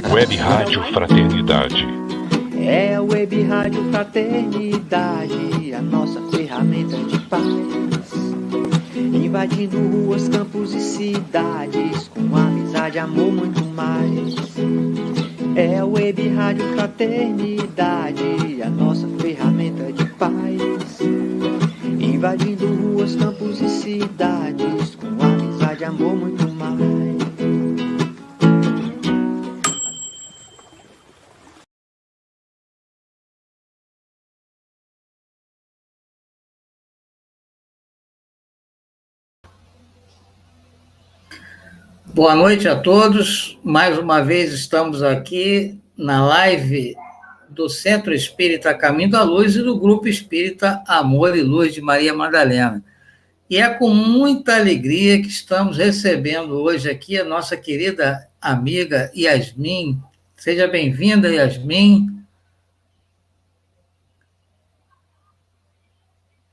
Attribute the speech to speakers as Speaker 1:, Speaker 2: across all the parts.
Speaker 1: Web Rádio Fraternidade.
Speaker 2: É a Web Rádio Fraternidade, a nossa ferramenta de paz. Invadindo ruas, campos e cidades, com amizade, amor, muito mais. É a Web Rádio Fraternidade, a nossa ferramenta de paz. Invadindo ruas, campos e cidades, com amizade, amor, muito mais.
Speaker 3: Boa noite a todos. Mais uma vez estamos aqui na live do Centro Espírita Caminho da Luz e do Grupo Espírita Amor e Luz de Maria Madalena. E é com muita alegria que estamos recebendo hoje aqui a nossa querida amiga Yasmin. Seja bem-vinda, Yasmin.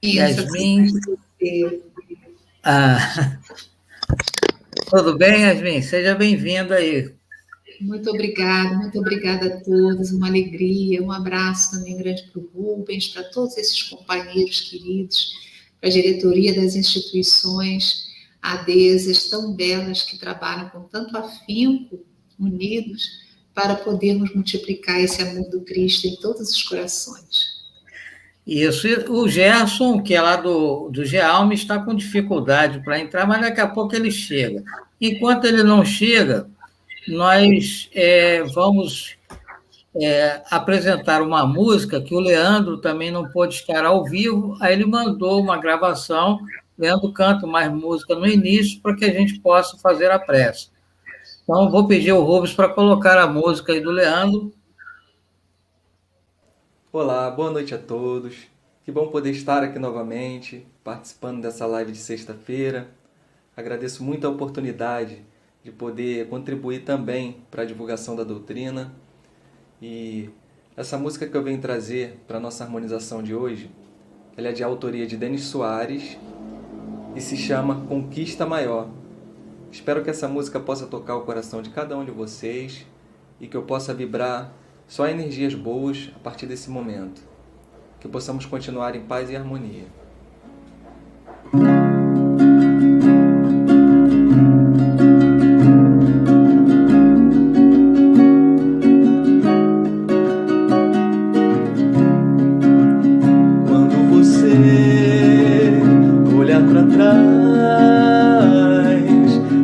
Speaker 3: Yasmin. Tudo bem, Yasmin? Seja bem-vinda aí.
Speaker 4: Muito obrigada a todos, uma alegria, um abraço também grande para o Rubens, para todos esses companheiros queridos, para a diretoria das instituições adesas tão belas que trabalham com tanto afinco, unidos, para podermos multiplicar esse amor do Cristo em todos os corações.
Speaker 3: Isso, e o Gerson, que é lá do GEALM, está com dificuldade para entrar, mas daqui a pouco ele chega. Enquanto ele não chega, nós vamos apresentar uma música que o Leandro também não pôde estar ao vivo, aí ele mandou uma gravação, Leandro canta mais música no início, para que a gente possa fazer a prece. Então, vou pedir ao Rubens para colocar a música aí do Leandro.
Speaker 5: Olá, boa noite a todos. Que bom poder estar aqui novamente, participando dessa live de sexta-feira. Agradeço muito a oportunidade de poder contribuir também para a divulgação da doutrina. E essa música que eu venho trazer para a nossa harmonização de hoje, ela é de autoria de Denis Soares e se chama Conquista Maior. Espero que essa música possa tocar o coração de cada um de vocês e que eu possa vibrar só energias boas a partir desse momento. Que possamos continuar em paz e harmonia. Quando você olhar para trás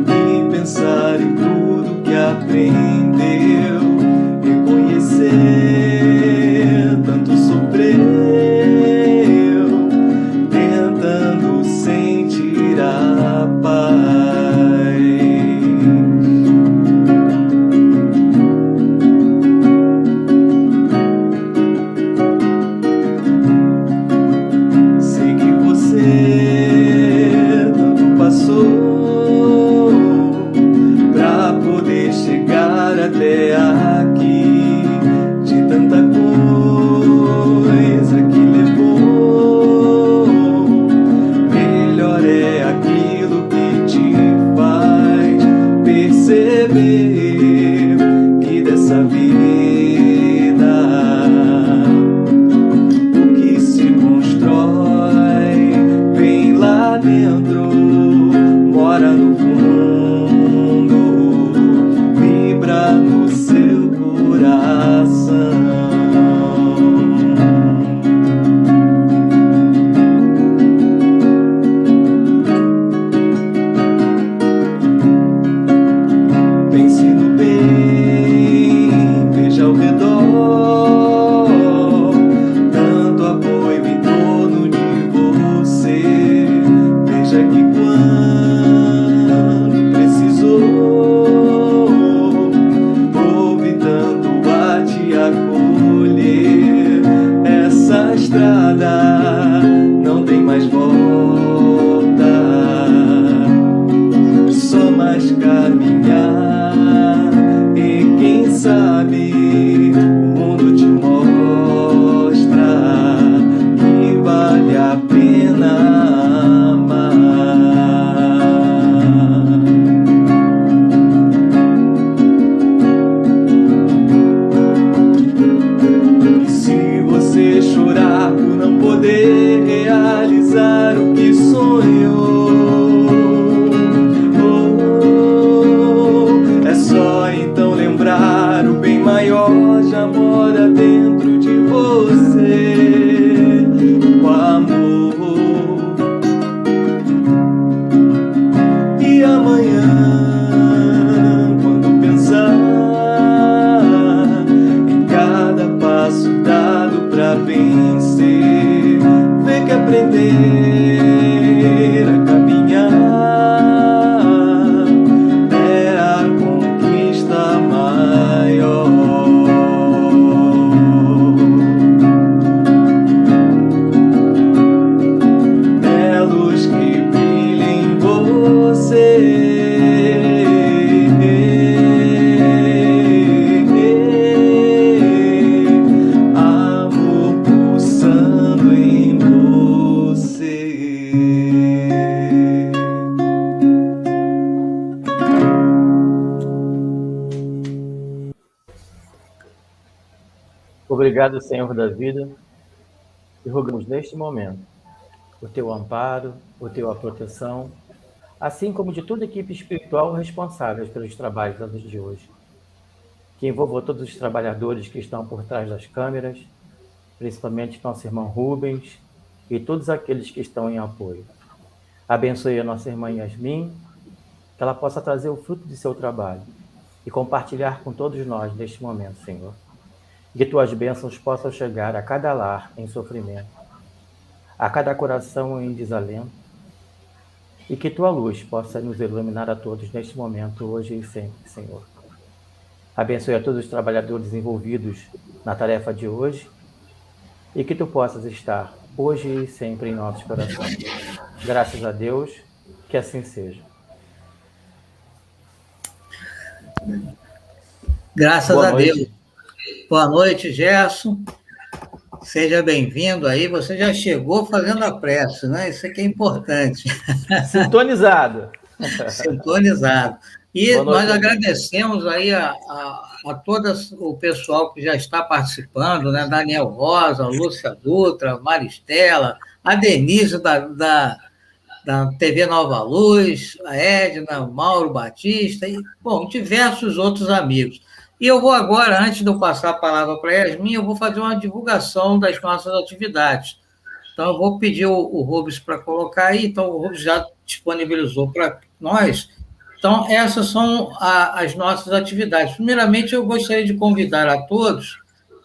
Speaker 5: e pensar em tudo que aprendeu, tanto sofreu, tentando sentir a paz. aprender a caminhar é a conquista maior. É luz que brilha em você.
Speaker 6: Obrigado, Senhor da vida, e rogamos neste momento o teu amparo, a tua proteção, assim como de toda a equipe espiritual responsável pelos trabalhos da noite de hoje, que envolva todos os trabalhadores que estão por trás das câmeras, principalmente nosso irmão Rubens e todos aqueles que estão em apoio. Abençoe a nossa irmã Yasmin, que ela possa trazer o fruto de seu trabalho e compartilhar com todos nós neste momento, Senhor. Que tuas bênçãos possam chegar a cada lar em sofrimento, a cada coração em desalento, e que tua luz possa nos iluminar a todos neste momento, hoje e sempre, Senhor. Abençoe a todos os trabalhadores envolvidos na tarefa de hoje, e que tu possas estar hoje e sempre em nossos corações. Graças a Deus, que assim seja.
Speaker 3: Graças
Speaker 6: Boa
Speaker 3: a
Speaker 6: noite.
Speaker 3: Deus. Boa noite, Gerson. Seja bem-vindo aí. Você já chegou fazendo a prece, né? Isso aqui é importante.
Speaker 6: Sintonizado.
Speaker 3: Sintonizado. E
Speaker 6: Boa noite,
Speaker 3: nós agradecemos aí a todo o pessoal que já está participando, né? Daniel Rosa, Lúcia Dutra, Maristela, a Denise da TV Nova Luz, a Edna, o Mauro Batista, e, bom, diversos outros amigos. E eu vou agora, antes de eu passar a palavra para a Yasmin, eu vou fazer uma divulgação das nossas atividades. Então, eu vou pedir o Rubens para colocar aí, então o Rubens já disponibilizou para nós. Então, essas são as nossas atividades. Primeiramente, eu gostaria de convidar a todos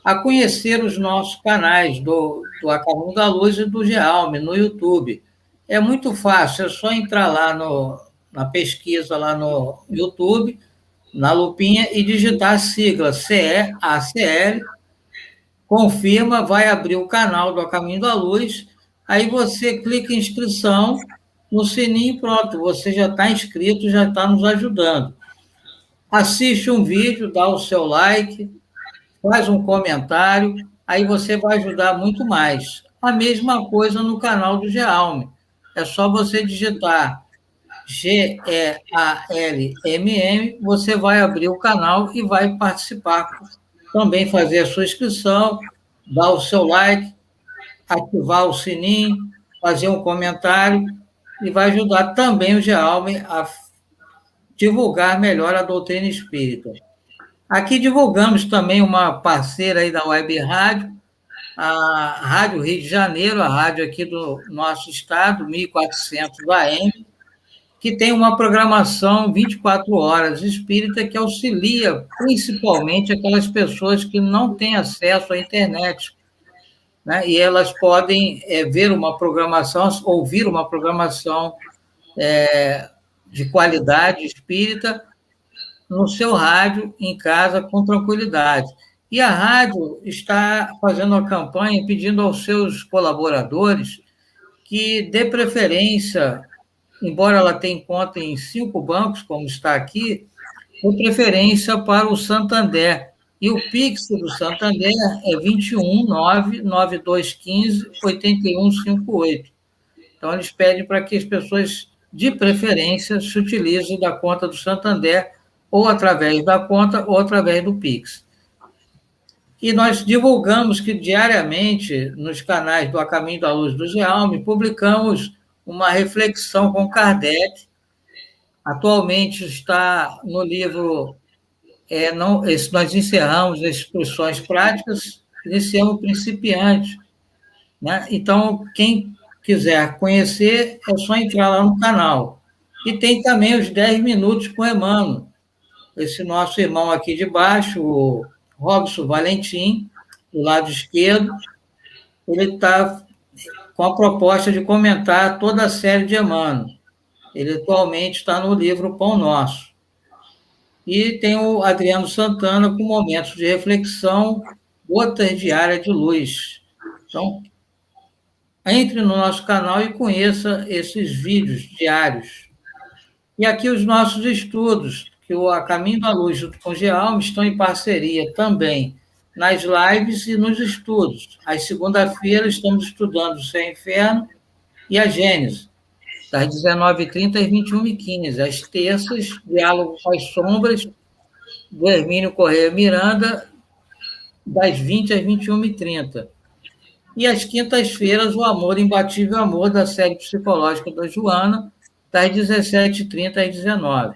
Speaker 3: a conhecer os nossos canais do A Caminho da Luz e do Gealme, no YouTube. É muito fácil, é só entrar lá na pesquisa lá no YouTube, na lupinha, e digitar a sigla CEACL, confirma, vai abrir o canal do A Caminho da Luz, aí você clica em inscrição, no sininho, pronto, você já está inscrito, já está nos ajudando. Assiste um vídeo, dá o seu like, faz um comentário, aí você vai ajudar muito mais. A mesma coisa no canal do Gealme. É só você digitar GEALMM, você vai abrir o canal e vai participar. Também fazer a sua inscrição, dar o seu like, ativar o sininho, fazer um comentário, e vai ajudar também o Gealme a divulgar melhor a doutrina espírita. Aqui divulgamos também uma parceira aí da Web Rádio, a Rádio Rio de Janeiro, a rádio aqui do nosso estado, 1400 AM, que tem uma programação 24 horas espírita que auxilia principalmente aquelas pessoas que não têm acesso à internet, né? E elas podem ver uma programação, ouvir uma programação de qualidade espírita no seu rádio, em casa, com tranquilidade. E a rádio está fazendo uma campanha pedindo aos seus colaboradores que dê preferência, embora ela tenha conta em 5 bancos, como está aqui, dê preferência para o Santander. E o Pix do Santander é 21992158158. Então, eles pedem para que as pessoas, de preferência, se utilizem da conta do Santander, ou através da conta, ou através do Pix. E nós divulgamos que, diariamente, nos canais do A Caminho da Luz do Gealme, publicamos uma reflexão com Kardec. Atualmente está no livro... nós encerramos as instruções práticas, iniciamos principiantes, né? Então, quem quiser conhecer, é só entrar lá no canal. E tem também os 10 minutos com Emmanuel. Esse nosso irmão aqui de baixo, o Robson Valentim, do lado esquerdo, ele está com a proposta de comentar toda a série de Emmanuel. Ele atualmente está no livro Pão Nosso. E tem o Adriano Santana com momentos de reflexão, gotas diárias de luz. Então, entre no nosso canal e conheça esses vídeos diários. E aqui os nossos estudos, que o A Caminho da Luz junto com o Gealma estão em parceria também nas lives e nos estudos. Às segunda-feiras estamos estudando o Céu e o Inferno e a Gênese, das 19h30 às 21h15. Às terças, Diálogo com as Sombras, do Hermínio Correia Miranda, das 20 às 21h30. E às quintas-feiras, o Amor Imbatível Amor, da série psicológica da Joana, das 17h30 às 19h.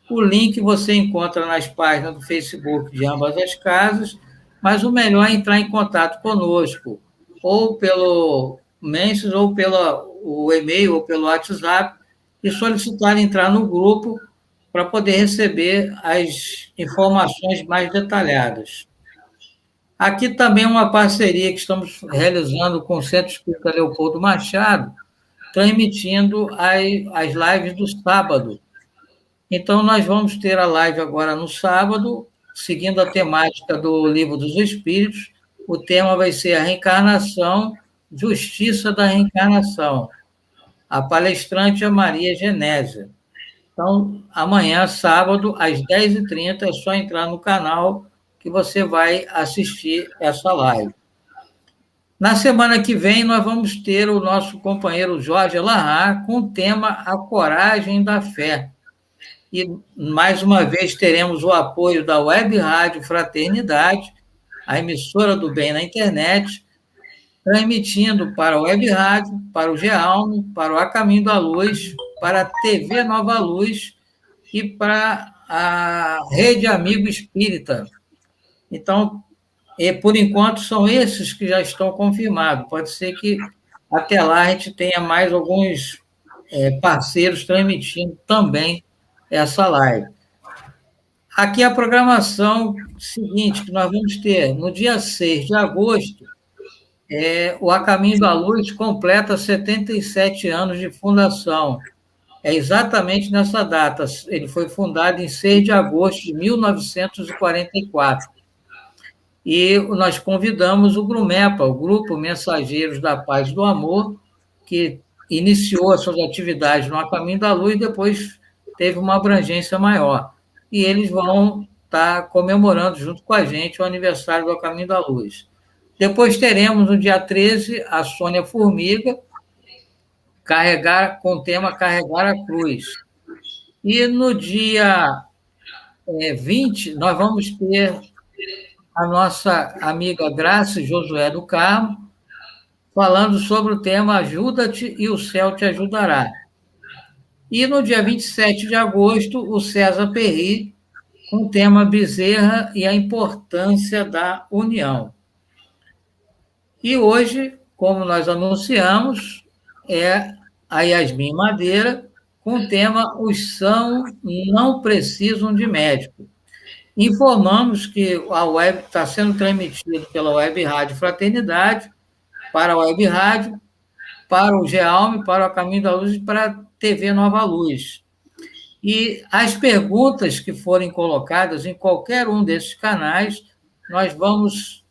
Speaker 3: O link você encontra nas páginas do Facebook de ambas as casas, mas o melhor é entrar em contato conosco, ou pelo Mentions, ou pelo e-mail, ou pelo WhatsApp, e solicitar entrar no grupo para poder receber as informações mais detalhadas. Aqui também uma parceria que estamos realizando com o Centro Espírita Leopoldo Machado, transmitindo as lives do sábado. Então, nós vamos ter a live agora no sábado, seguindo a temática do Livro dos Espíritos. O tema vai ser a reencarnação, justiça da reencarnação. A palestrante é Maria Genésia. Então, amanhã, sábado, às 10h30, é só entrar no canal que você vai assistir essa live. Na semana que vem, nós vamos ter o nosso companheiro Jorge Larra com o tema A Coragem da Fé. E, mais uma vez, teremos o apoio da Web Rádio Fraternidade, a emissora do bem na internet, transmitindo para a Web Rádio, para o Gealma, para o A Caminho da Luz, para a TV Nova Luz e para a Rede Amigo Espírita. Então, por enquanto, são esses que já estão confirmados. Pode ser que até lá a gente tenha mais alguns parceiros transmitindo também essa live. Aqui a programação seguinte, que nós vamos ter no dia 6 de agosto, o A Caminho da Luz completa 77 anos de fundação. É exatamente nessa data. Ele foi fundado em 6 de agosto de 1944. E nós convidamos o GRUMEPA, o Grupo Mensageiros da Paz e do Amor, que iniciou as suas atividades no A Caminho da Luz e depois teve uma abrangência maior. E eles vão estar comemorando junto com a gente o aniversário do A Caminho da Luz. Depois teremos, no dia 13, a Sônia Formiga, com o tema Carregar a Cruz. E no dia 20, nós vamos ter a nossa amiga Graça Josué do Carmo, falando sobre o tema Ajuda-te e o Céu te ajudará. E no dia 27 de agosto, o César Perry, com o tema Bezerra e a importância da união. E hoje, como nós anunciamos, é a Yasmin Madeira, com o tema Os São Não Precisam de Médico. Informamos que a web está sendo transmitida pela Web Rádio Fraternidade, para a Web Rádio, para o Gealma, para o Caminho da Luz e para a TV Nova Luz. E as perguntas que forem colocadas em qualquer um desses canais, nós vamos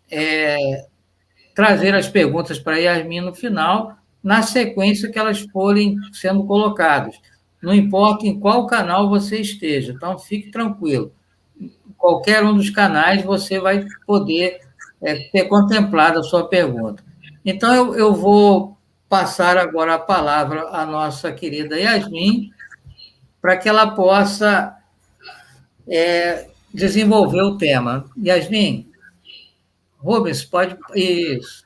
Speaker 3: trazer as perguntas para a Yasmin no final, na sequência que elas forem sendo colocadas. Não importa em qual canal você esteja, então fique tranquilo. Em qualquer um dos canais você vai poder ter contemplado a sua pergunta. Então, eu vou passar agora a palavra à nossa querida Yasmin, para que ela possa desenvolver o tema. Yasmin, Rubens, pode... Isso.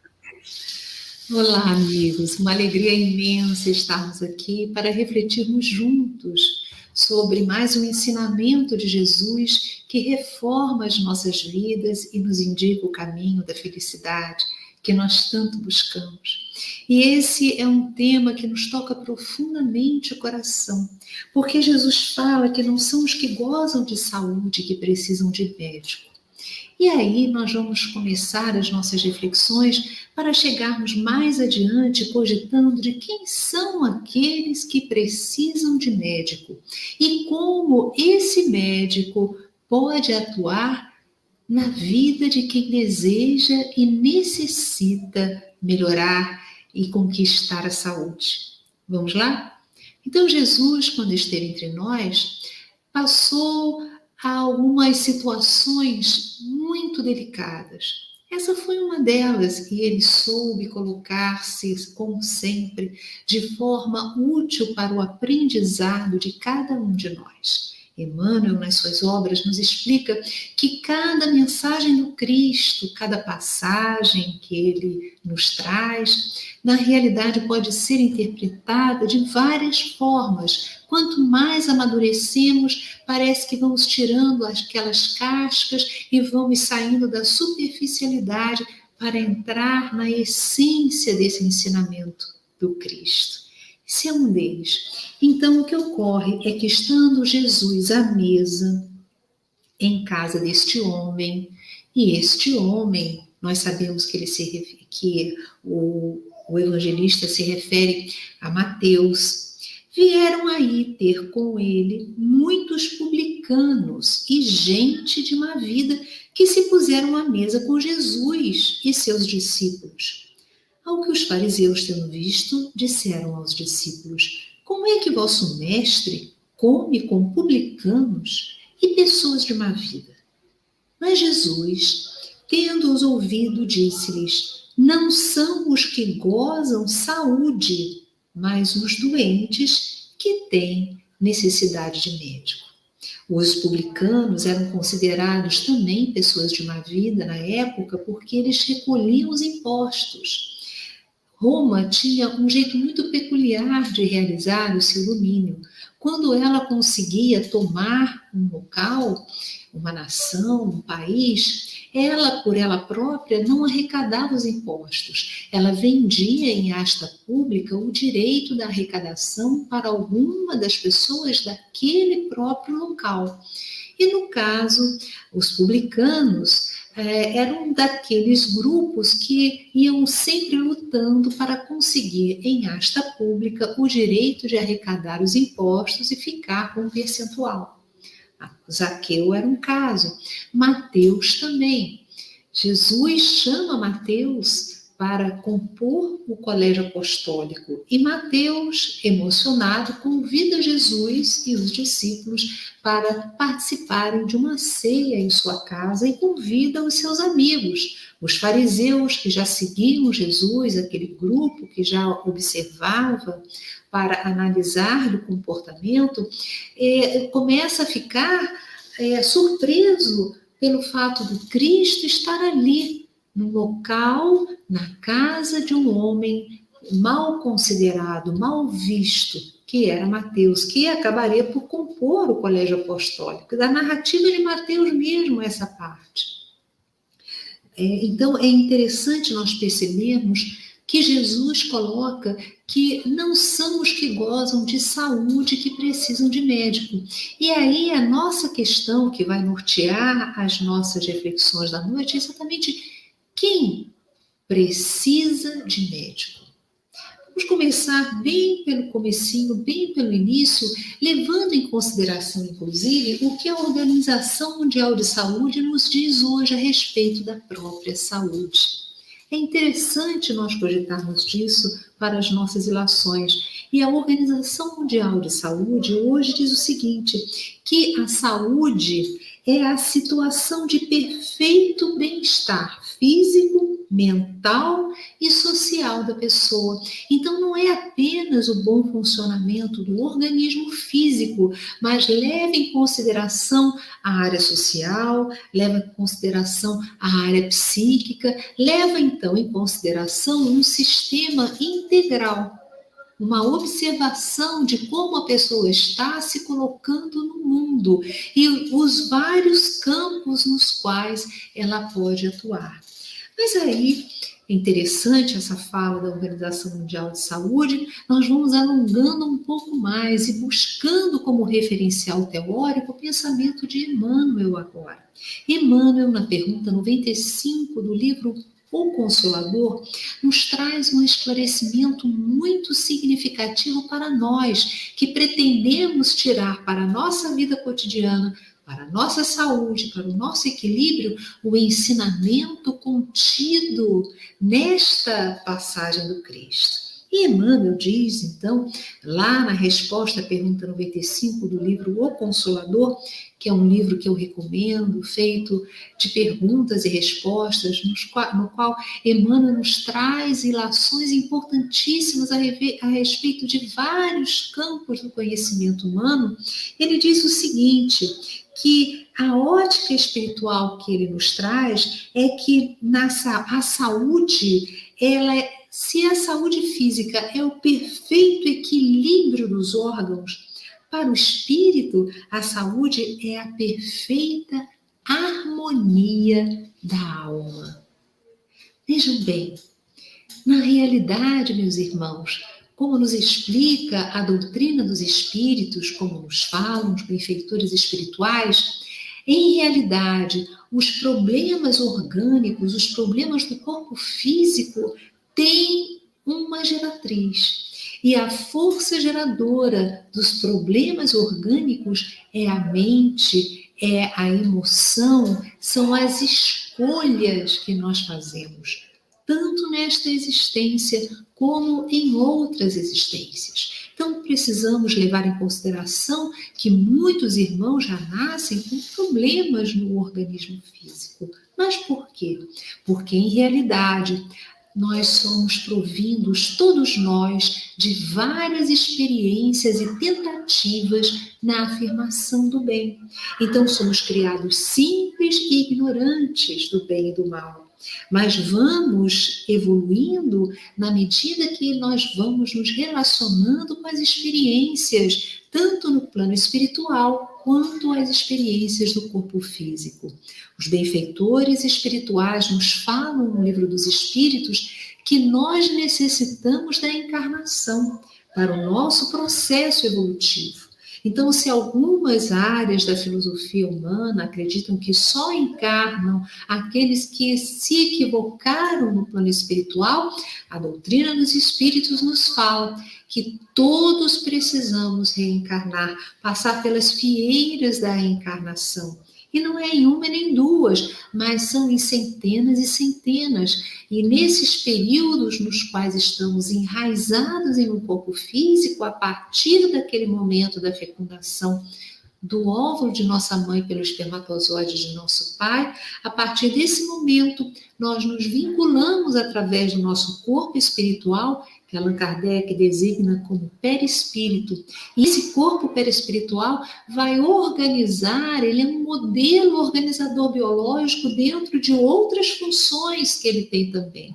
Speaker 4: Olá, amigos. Uma alegria imensa estarmos aqui para refletirmos juntos sobre mais um ensinamento de Jesus que reforma as nossas vidas e nos indica o caminho da felicidade que nós tanto buscamos. E esse é um tema que nos toca profundamente o coração, porque Jesus fala que não são os que gozam de saúde que precisam de médico. E aí nós vamos começar as nossas reflexões para chegarmos mais adiante cogitando de quem são aqueles que precisam de médico e como esse médico pode atuar na vida de quem deseja e necessita melhorar e conquistar a saúde. Vamos lá? Então, Jesus, quando esteve entre nós, passou algumas situações muito delicadas. Essa foi uma delas e ele soube colocar-se, como sempre, de forma útil para o aprendizado de cada um de nós. Emmanuel, nas suas obras, nos explica que cada mensagem do Cristo, cada passagem que ele nos traz, na realidade pode ser interpretada de várias formas. Quanto mais amadurecemos, parece que vamos tirando aquelas cascas e vamos saindo da superficialidade para entrar na essência desse ensinamento do Cristo. Esse é um deles. Então, o que ocorre é que, estando Jesus à mesa, em casa deste homem, e este homem, nós sabemos que o evangelista se refere a Mateus, vieram aí ter com ele muitos publicanos e gente de má vida que se puseram à mesa com Jesus e seus discípulos. Ao que os fariseus, tendo visto, disseram aos discípulos: como é que vosso mestre come com publicanos e pessoas de má vida? Mas Jesus, tendo-os ouvido, disse-lhes: não são os que gozam saúde, mas os doentes que têm necessidade de médico. Os publicanos eram considerados também pessoas de má vida na época porque eles recolhiam os impostos. Roma tinha um jeito muito peculiar de realizar o seu domínio. Quando ela conseguia tomar um local, uma nação, um país, ela, por ela própria, não arrecadava os impostos. Ela vendia em asta pública o direito da arrecadação para alguma das pessoas daquele próprio local. E, no caso, os publicanos eram daqueles grupos que iam sempre lutando para conseguir em asta pública o direito de arrecadar os impostos e ficar com um percentual. Zaqueu era um caso, Mateus também. Jesus chama Mateus para compor o colégio apostólico e Mateus, emocionado, convida Jesus e os discípulos para participarem de uma ceia em sua casa e convida os seus amigos, os fariseus que já seguiam Jesus, aquele grupo que já observava para analisar o comportamento, começa a ficar surpreso pelo fato do Cristo estar ali, no local, na casa de um homem mal considerado, mal visto, que era Mateus, que acabaria por compor o colégio apostólico. Da narrativa de Mateus mesmo, essa parte. Então, é interessante nós percebermos que Jesus coloca que não são os que gozam de saúde que precisam de médico. E aí a nossa questão que vai nortear as nossas reflexões da noite é exatamente quem precisa de médico. Vamos começar bem pelo comecinho, bem pelo início, levando em consideração, inclusive, o que a Organização Mundial de Saúde nos diz hoje a respeito da própria saúde. É interessante nós cogitarmos disso para as nossas ilações. E a Organização Mundial de Saúde hoje diz o seguinte, que a saúde é a situação de perfeito bem-estar físico, mental e social da pessoa. Então, não é apenas o bom funcionamento do organismo físico, mas leva em consideração a área social, leva em consideração a área psíquica, leva, então, em consideração um sistema integral, uma observação de como a pessoa está se colocando no mundo e os vários campos nos quais ela pode atuar. Mas aí interessante essa fala da Organização Mundial de Saúde, nós vamos alongando um pouco mais e buscando como referencial teórico o pensamento de Emmanuel agora. Emmanuel, na pergunta 95 do livro O Consolador, nos traz um esclarecimento muito significativo para nós, que pretendemos tirar para a nossa vida cotidiana, para a nossa saúde, para o nosso equilíbrio, o ensinamento contido nesta passagem do Cristo. E Emmanuel diz, então, lá na resposta à pergunta 95 do livro O Consolador, que é um livro que eu recomendo, feito de perguntas e respostas, no qual Emmanuel nos traz ilações importantíssimas a respeito de vários campos do conhecimento humano. Ele diz o seguinte, que a ótica espiritual que ele nos traz é que a saúde, se a saúde física é o perfeito equilíbrio dos órgãos, para o espírito, a saúde é a perfeita harmonia da alma. Vejam bem, na realidade, meus irmãos, como nos explica a doutrina dos espíritos, como nos falam os benfeitores espirituais, em realidade, os problemas orgânicos, os problemas do corpo físico têm uma geratriz. E a força geradora dos problemas orgânicos é a mente, é a emoção, são as escolhas que nós fazemos, tanto nesta existência como em outras existências. Então, precisamos levar em consideração que muitos irmãos já nascem com problemas no organismo físico. Mas por quê? Porque, em realidade, nós somos provindos, todos nós, de várias experiências e tentativas na afirmação do bem. Então, somos criados simples e ignorantes do bem e do mal. Mas vamos evoluindo na medida que nós vamos nos relacionando com as experiências, tanto no plano espiritual quanto as experiências do corpo físico. Os benfeitores espirituais nos falam no Livro dos Espíritos que nós necessitamos da encarnação para o nosso processo evolutivo. Então, se algumas áreas da filosofia humana acreditam que só encarnam aqueles que se equivocaram no plano espiritual, a doutrina dos espíritos nos fala que todos precisamos reencarnar, passar pelas fieiras da reencarnação. E não é em uma nem duas, mas são em centenas e centenas. E nesses períodos nos quais estamos enraizados em um corpo físico, a partir daquele momento da fecundação do óvulo de nossa mãe pelo espermatozoide de nosso pai, a partir desse momento nós nos vinculamos através do nosso corpo espiritual, que Allan Kardec designa como perispírito. E esse corpo perispiritual vai organizar, ele é um modelo organizador biológico dentro de outras funções que ele tem também.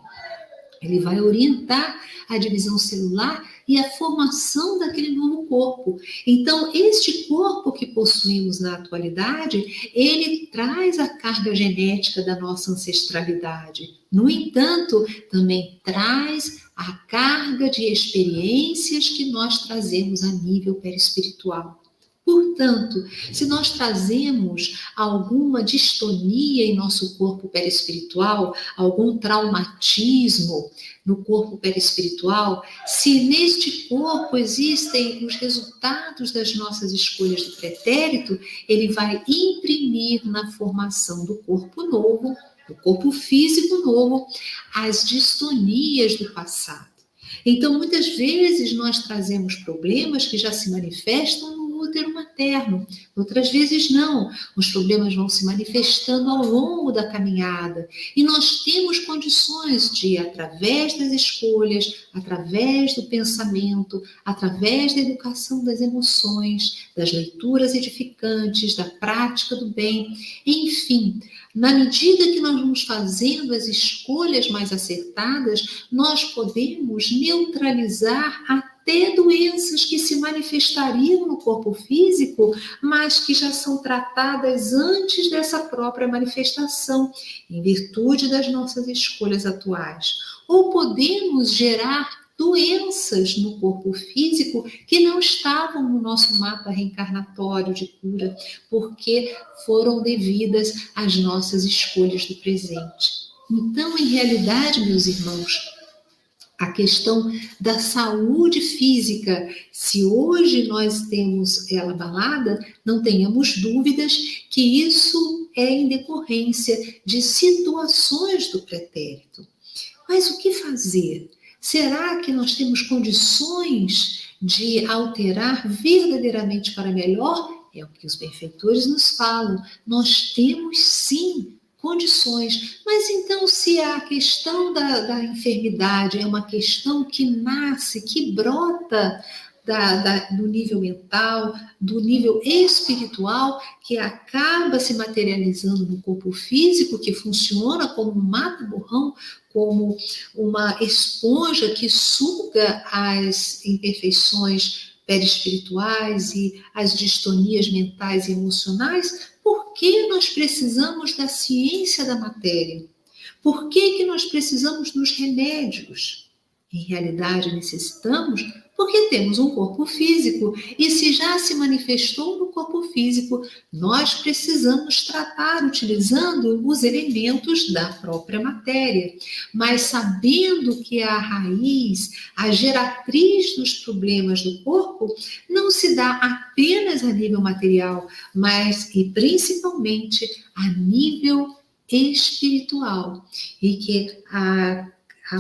Speaker 4: Ele vai orientar a divisão celular e a formação daquele novo corpo. Então, este corpo que possuímos na atualidade, ele traz a carga genética da nossa ancestralidade. No entanto, também traz a carga de experiências que nós trazemos a nível perispiritual. Portanto, se nós trazemos alguma distonia em nosso corpo perispiritual, algum traumatismo no corpo perispiritual, se neste corpo existem os resultados das nossas escolhas do pretérito, ele vai imprimir na formação do corpo novo, do corpo físico novo, as distonias do passado. Então, muitas vezes nós trazemos problemas que já se manifestam no útero materno, outras vezes não. Os problemas vão se manifestando ao longo da caminhada e nós temos condições de, através das escolhas, através do pensamento, através da educação das emoções, das leituras edificantes, da prática do bem, enfim, na medida que nós vamos fazendo as escolhas mais acertadas, nós podemos neutralizar a até doenças que se manifestariam no corpo físico, mas que já são tratadas antes dessa própria manifestação, em virtude das nossas escolhas atuais. Ou podemos gerar doenças no corpo físico que não estavam no nosso mapa reencarnatório de cura, porque foram devidas às nossas escolhas do presente. Então, em realidade, meus irmãos, a questão da saúde física, se hoje nós temos ela abalada, não tenhamos dúvidas que isso é em decorrência de situações do pretérito. Mas o que fazer? Será que nós temos condições de alterar verdadeiramente para melhor? É o que os benfeitores nos falam. Nós temos sim condições. Mas então, se a questão da enfermidade é uma questão que nasce, que brota do nível mental, do nível espiritual, que acaba se materializando no corpo físico, que funciona como um mata-borrão, como uma esponja que suga as imperfeições perispirituais e as distonias mentais e emocionais, por que nós precisamos da ciência da matéria? Por que nós precisamos dos remédios? Em realidade, necessitamos porque temos um corpo físico e se já se manifestou no corpo físico, nós precisamos tratar utilizando os elementos da própria matéria. Mas sabendo que a raiz, a geratriz dos problemas do corpo, não se dá apenas a nível material, mas e principalmente a nível espiritual. E que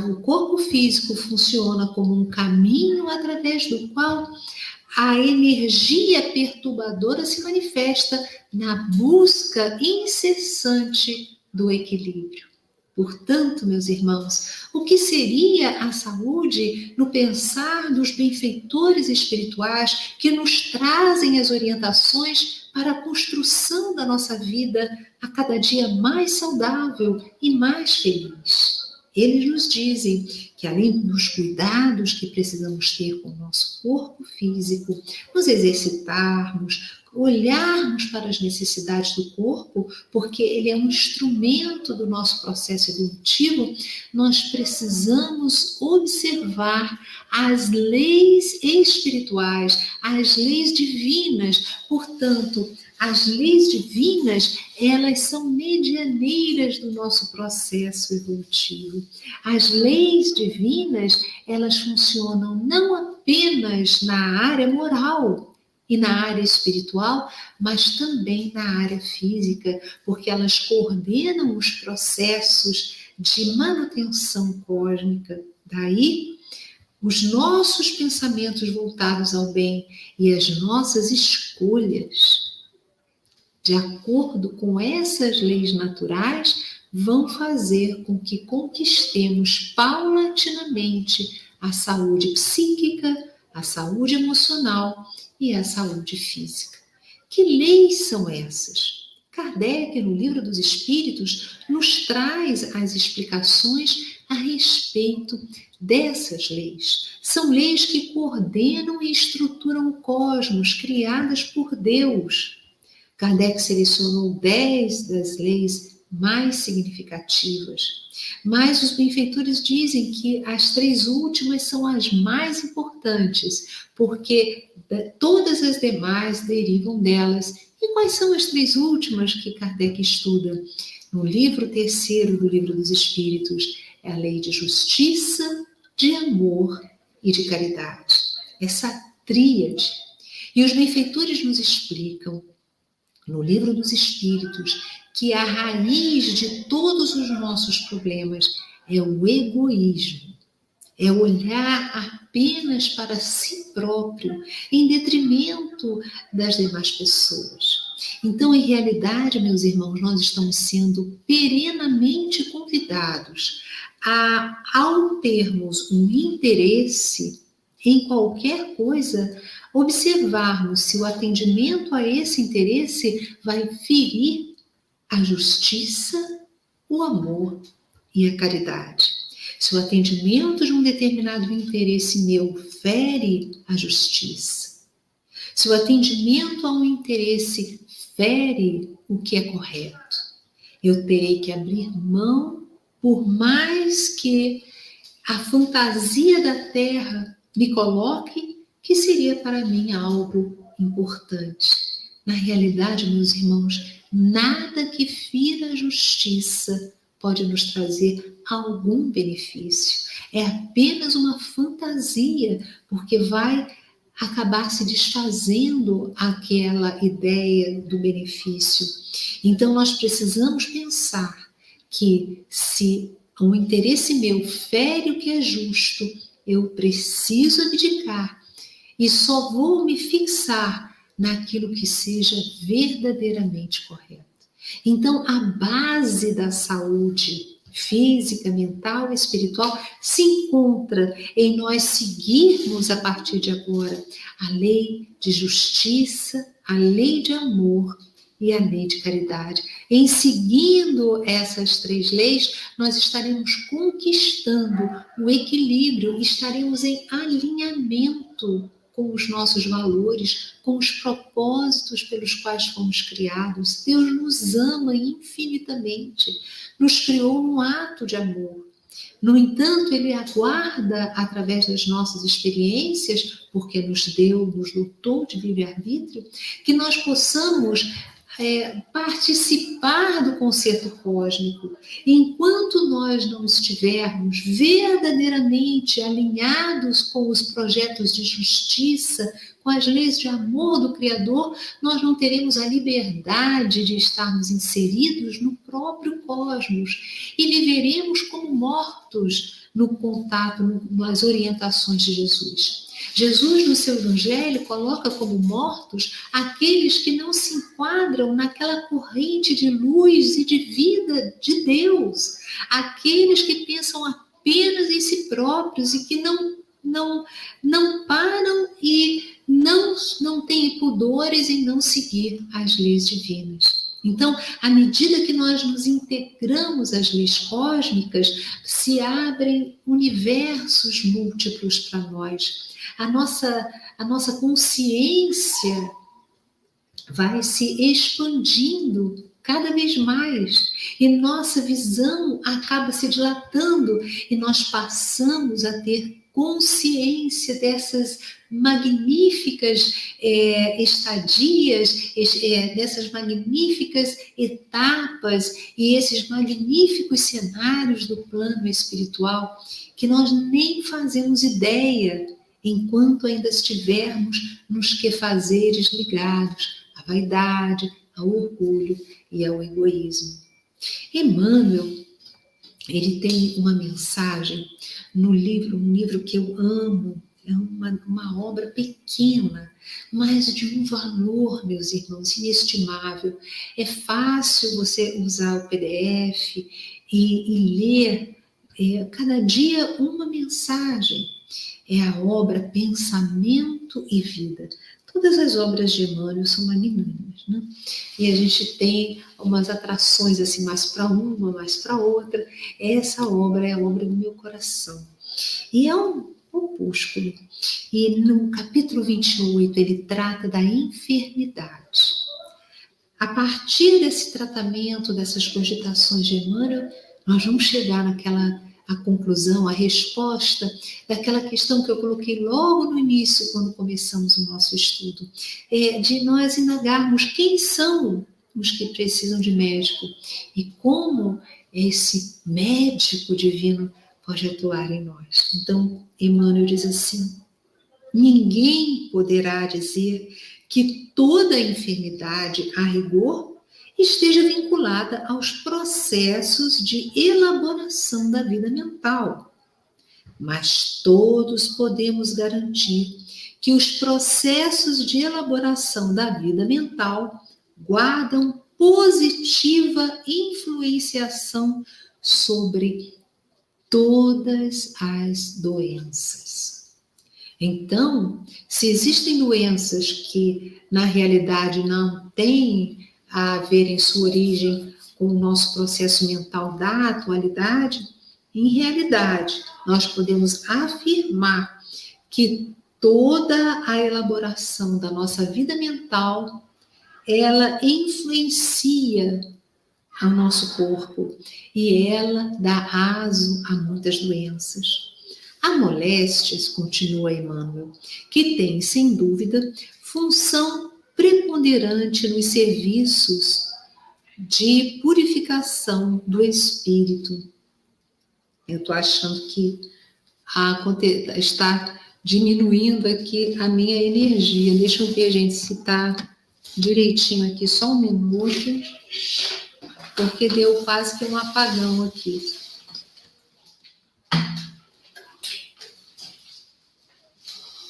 Speaker 4: o corpo físico funciona como um caminho através do qual a energia perturbadora se manifesta na busca incessante do equilíbrio. Portanto, meus irmãos, o que seria a saúde no pensar dos benfeitores espirituais que nos trazem as orientações para a construção da nossa vida a cada dia mais saudável e mais feliz? Eles nos dizem que, além dos cuidados que precisamos ter com o nosso corpo físico, nos exercitarmos, olharmos para as necessidades do corpo, porque ele é um instrumento do nosso processo evolutivo, nós precisamos observar as leis espirituais, as leis divinas. Portanto, as leis divinas, elas são medianeiras do nosso processo evolutivo. As leis divinas, elas funcionam não apenas na área moral e na área espiritual, mas também na área física, porque elas coordenam os processos de manutenção cósmica. Daí, os nossos pensamentos voltados ao bem e as nossas escolhas, de acordo com essas leis naturais, vão fazer com que conquistemos paulatinamente a saúde psíquica, a saúde emocional e a saúde física. Que leis são essas? Kardec, no Livro dos Espíritos, nos traz as explicações a respeito dessas leis. São leis que coordenam e estruturam o cosmos, criadas por Deus. Kardec selecionou 10 das leis mais significativas, mas os benfeitores dizem que as 3 últimas são as mais importantes, porque todas as demais derivam delas. E quais são as 3 últimas que Kardec estuda? No livro 3º do Livro dos Espíritos, é a lei de justiça, de amor e de caridade. Essa tríade. E os benfeitores nos explicam no Livro dos Espíritos que a raiz de todos os nossos problemas é o egoísmo, é olhar apenas para si próprio, em detrimento das demais pessoas. Então, em realidade, meus irmãos, nós estamos sendo perenamente convidados a, ao termos um interesse em qualquer coisa, observarmos se o atendimento a esse interesse vai ferir a justiça, o amor e a caridade. Se o atendimento de um determinado interesse meu fere a justiça, se o atendimento a um interesse fere o que é correto, eu terei que abrir mão, por mais que a fantasia da terra me coloque que seria para mim algo importante. Na realidade, meus irmãos, nada que fira a justiça pode nos trazer algum benefício. É apenas uma fantasia, porque vai acabar se desfazendo aquela ideia do benefício. Então, nós precisamos pensar que se um interesse meu fere o que é justo, eu preciso abdicar e só vou me fixar naquilo que seja verdadeiramente correto. Então, a base da saúde física, mental e espiritual se encontra em nós seguirmos a partir de agora a lei de justiça, a lei de amor e a lei de caridade. Em seguindo essas 3 leis, nós estaremos conquistando o equilíbrio, estaremos em alinhamento com os nossos valores, com os propósitos pelos quais fomos criados. Deus nos ama infinitamente, nos criou num ato de amor. No entanto, Ele aguarda, através das nossas experiências, porque nos dotou de livre-arbítrio, que nós possamos participar do concerto cósmico. Enquanto nós não estivermos verdadeiramente alinhados com os projetos de justiça, com as leis de amor do Criador, nós não teremos a liberdade de estarmos inseridos no próprio cosmos e viveremos como mortos no contato, nas orientações de Jesus. Jesus, no seu evangelho, coloca como mortos aqueles que não se enquadram naquela corrente de luz e de vida de Deus, aqueles que pensam apenas em si próprios e que não param e não têm pudores em não seguir as leis divinas. Então, à medida que nós nos integramos às leis cósmicas, se abrem universos múltiplos para nós. A nossa consciência vai se expandindo cada vez mais e nossa visão acaba se dilatando e nós passamos a ter consciência dessas magníficas estadias, dessas magníficas etapas e esses magníficos cenários do plano espiritual que nós nem fazemos ideia enquanto ainda estivermos nos quefazeres ligados à vaidade, ao orgulho e ao egoísmo. Emmanuel, ele tem uma mensagem no livro, um livro que eu amo, é uma obra pequena, mas de um valor, meus irmãos, inestimável. É fácil você usar o PDF e ler cada dia uma mensagem. É a obra Pensamento e Vida. Todas as obras de Emmanuel são magnânimas, né? E a gente tem umas atrações assim, mais para uma, mais para outra. Essa obra é a obra do meu coração. E é um opúsculo. E no capítulo 28 ele trata da enfermidade. A partir desse tratamento, dessas cogitações de Emmanuel, nós vamos chegar a conclusão, a resposta daquela questão que eu coloquei logo no início, quando começamos o nosso estudo, de nós indagarmos quem são os que precisam de médico e como esse médico divino pode atuar em nós. Então, Emmanuel diz assim: ninguém poderá dizer que toda enfermidade, a rigor, esteja vinculada aos processos de elaboração da vida mental. Mas todos podemos garantir que os processos de elaboração da vida mental guardam positiva influenciação sobre todas as doenças. Então, se existem doenças que, na realidade, não têm a ver em sua origem com o nosso processo mental da atualidade, Em realidade, nós podemos afirmar que toda a elaboração da nossa vida mental, ela influencia o nosso corpo e ela dá aso a muitas doenças. Há moléstias, continua Emmanuel, que tem, sem dúvida, função preponderante nos serviços de purificação do espírito. Eu estou achando que está diminuindo aqui a minha energia. Deixa eu ver, gente, se está direitinho aqui. Só um minuto, porque deu quase que um apagão aqui.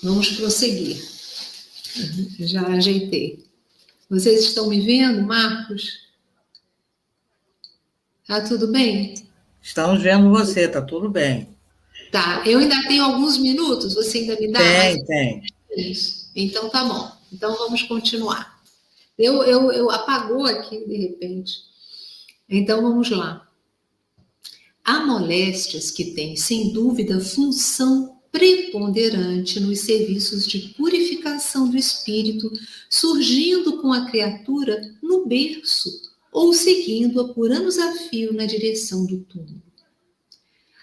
Speaker 4: Vamos prosseguir. Já ajeitei. Vocês estão me vendo, Marcos? Tá tudo bem?
Speaker 3: Estamos vendo você, tá tudo bem.
Speaker 4: Tá, eu ainda tenho alguns minutos, você ainda me dá?
Speaker 3: Tem.
Speaker 4: Isso. Então tá bom. Então vamos continuar. Apagou aqui de repente. Então vamos lá. Há moléstias que têm, sem dúvida, função preponderante nos serviços de purificação do espírito, surgindo com a criatura no berço ou seguindo-a por anos a fio na direção do túmulo.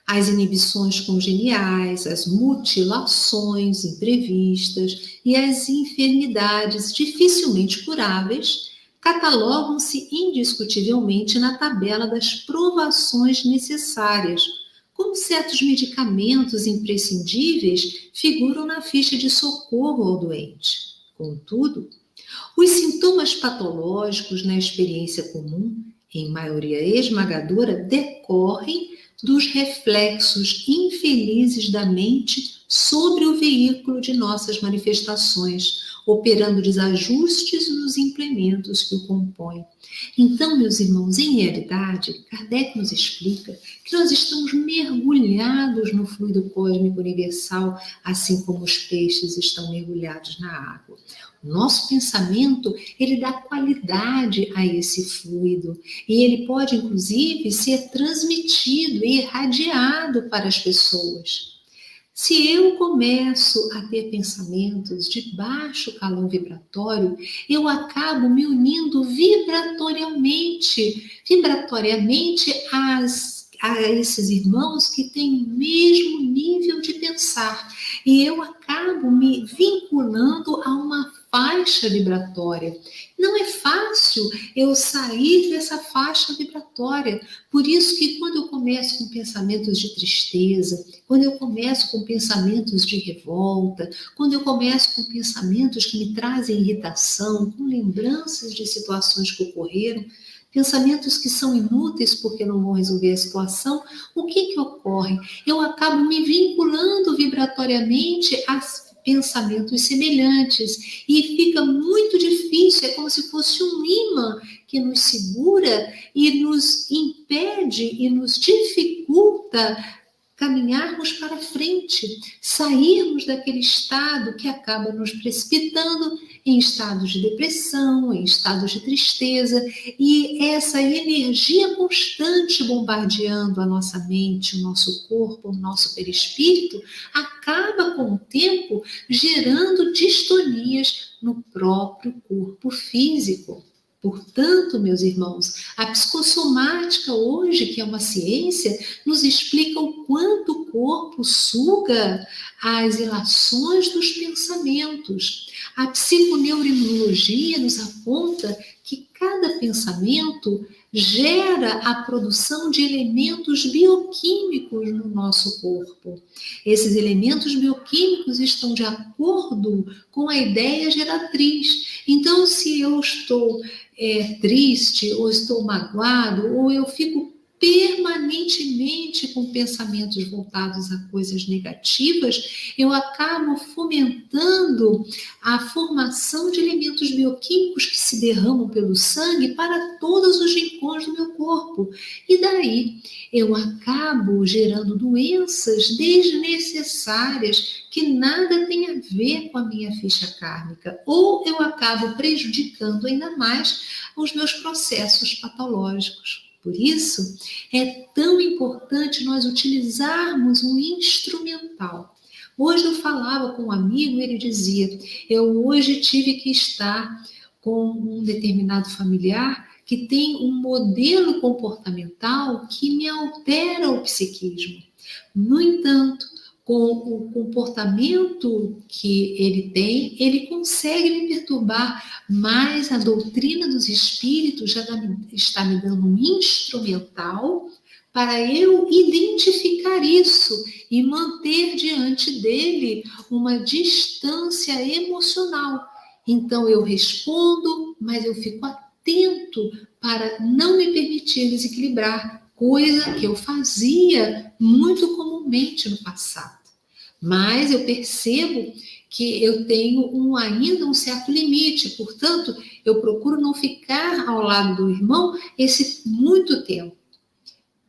Speaker 4: As inibições congeniais, as mutilações imprevistas e as enfermidades dificilmente curáveis catalogam-se indiscutivelmente na tabela das provações necessárias, como certos medicamentos imprescindíveis figuram na ficha de socorro ao doente. Contudo, os sintomas patológicos na experiência comum, em maioria esmagadora, decorrem dos reflexos infelizes da mente sobre o veículo de nossas manifestações, operando desajustes nos implementos que o compõem. Então, meus irmãos, em realidade, Kardec nos explica que nós estamos mergulhados no fluido cósmico universal, assim como os peixes estão mergulhados na água. O nosso pensamento, ele dá qualidade a esse fluido e ele pode, inclusive, ser transmitido e irradiado para as pessoas. Se eu começo a ter pensamentos de baixo calão vibratório, eu acabo me unindo vibratoriamente a esses irmãos que têm o mesmo nível de pensar. E eu acabo me vinculando a uma faixa vibratória. Não é fácil eu sair dessa faixa vibratória. Por isso que quando eu começo com pensamentos de tristeza, quando eu começo com pensamentos de revolta, quando eu começo com pensamentos que me trazem irritação, com lembranças de situações que ocorreram, pensamentos que são inúteis porque não vão resolver a situação, o que ocorre? Eu acabo me vinculando vibratoriamente a pensamentos semelhantes e fica muito difícil, é como se fosse um imã que nos segura e nos impede e nos dificulta caminharmos para frente, sairmos daquele estado que acaba nos precipitando em estados de depressão, em estados de tristeza, e essa energia constante bombardeando a nossa mente, o nosso corpo, o nosso perispírito, acaba com o tempo gerando distonias no próprio corpo físico. Portanto, meus irmãos, a psicossomática hoje, que é uma ciência, nos explica o quanto o corpo suga as ilações dos pensamentos. A psiconeuroimunologia nos aponta que cada pensamento gera a produção de elementos bioquímicos no nosso corpo. Esses elementos bioquímicos estão de acordo com a ideia geratriz. Então, se eu estou triste, ou estou magoado, ou eu fico permanentemente com pensamentos voltados a coisas negativas, eu acabo fomentando a formação de elementos bioquímicos que se derramam pelo sangue para todos os rincões do meu corpo. E daí eu acabo gerando doenças desnecessárias que nada tem a ver com a minha ficha kármica, ou eu acabo prejudicando ainda mais os meus processos patológicos. Por isso, é tão importante nós utilizarmos um instrumental. Hoje eu falava com um amigo e ele dizia, eu hoje tive que estar com um determinado familiar que tem um modelo comportamental que me altera o psiquismo. No entanto, com o comportamento que ele tem, ele consegue me perturbar, mas a doutrina dos espíritos já está me dando um instrumental para eu identificar isso e manter diante dele uma distância emocional. Então eu respondo, mas eu fico atento para não me permitir desequilibrar, coisa que eu fazia muito comumente no passado. Mas eu percebo que eu tenho ainda um certo limite, portanto, eu procuro não ficar ao lado do irmão esse muito tempo.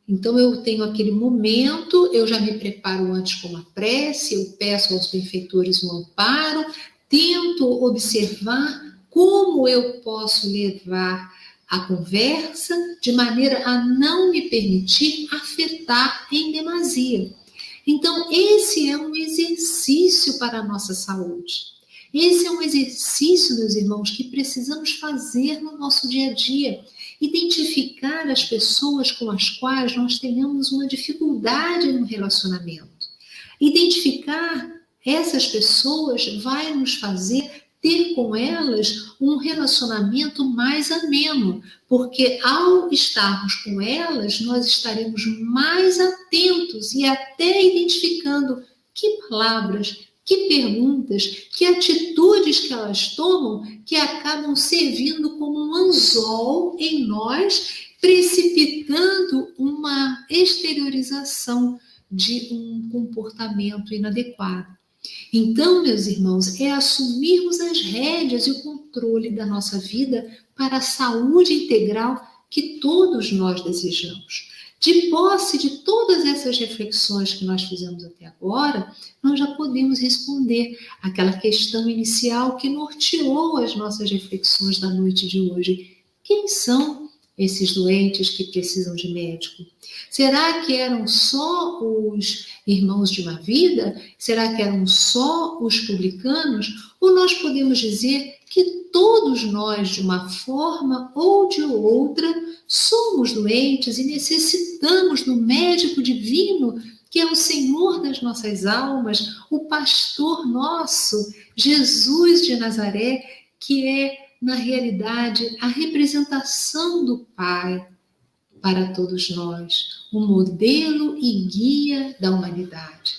Speaker 4: Então, eu tenho aquele momento, eu já me preparo antes com uma prece, eu peço aos benfeitores um amparo, tento observar como eu posso levar a conversa de maneira a não me permitir afetar em demasia. Então, esse é um exercício para a nossa saúde. Esse é um exercício, meus irmãos, que precisamos fazer no nosso dia a dia. Identificar as pessoas com as quais nós tenhamos uma dificuldade no relacionamento. Identificar essas pessoas vai nos fazer ter com elas um relacionamento mais ameno, porque ao estarmos com elas, nós estaremos mais atentos e até identificando que palavras, que perguntas, que atitudes que elas tomam que acabam servindo como um anzol em nós, precipitando uma exteriorização de um comportamento inadequado. Então, meus irmãos, é assumirmos as rédeas e o controle da nossa vida para a saúde integral que todos nós desejamos. De posse de todas essas reflexões que nós fizemos até agora, nós já podemos responder àquela questão inicial que norteou as nossas reflexões da noite de hoje. Quem são esses doentes que precisam de médico? Será que eram só os irmãos de uma vida? Será que eram só os publicanos? Ou nós podemos dizer que todos nós, de uma forma ou de outra, somos doentes e necessitamos do médico divino, que é o Senhor das nossas almas, o pastor nosso, Jesus de Nazaré, que é, na realidade, a representação do Pai para todos nós, o modelo e guia da humanidade.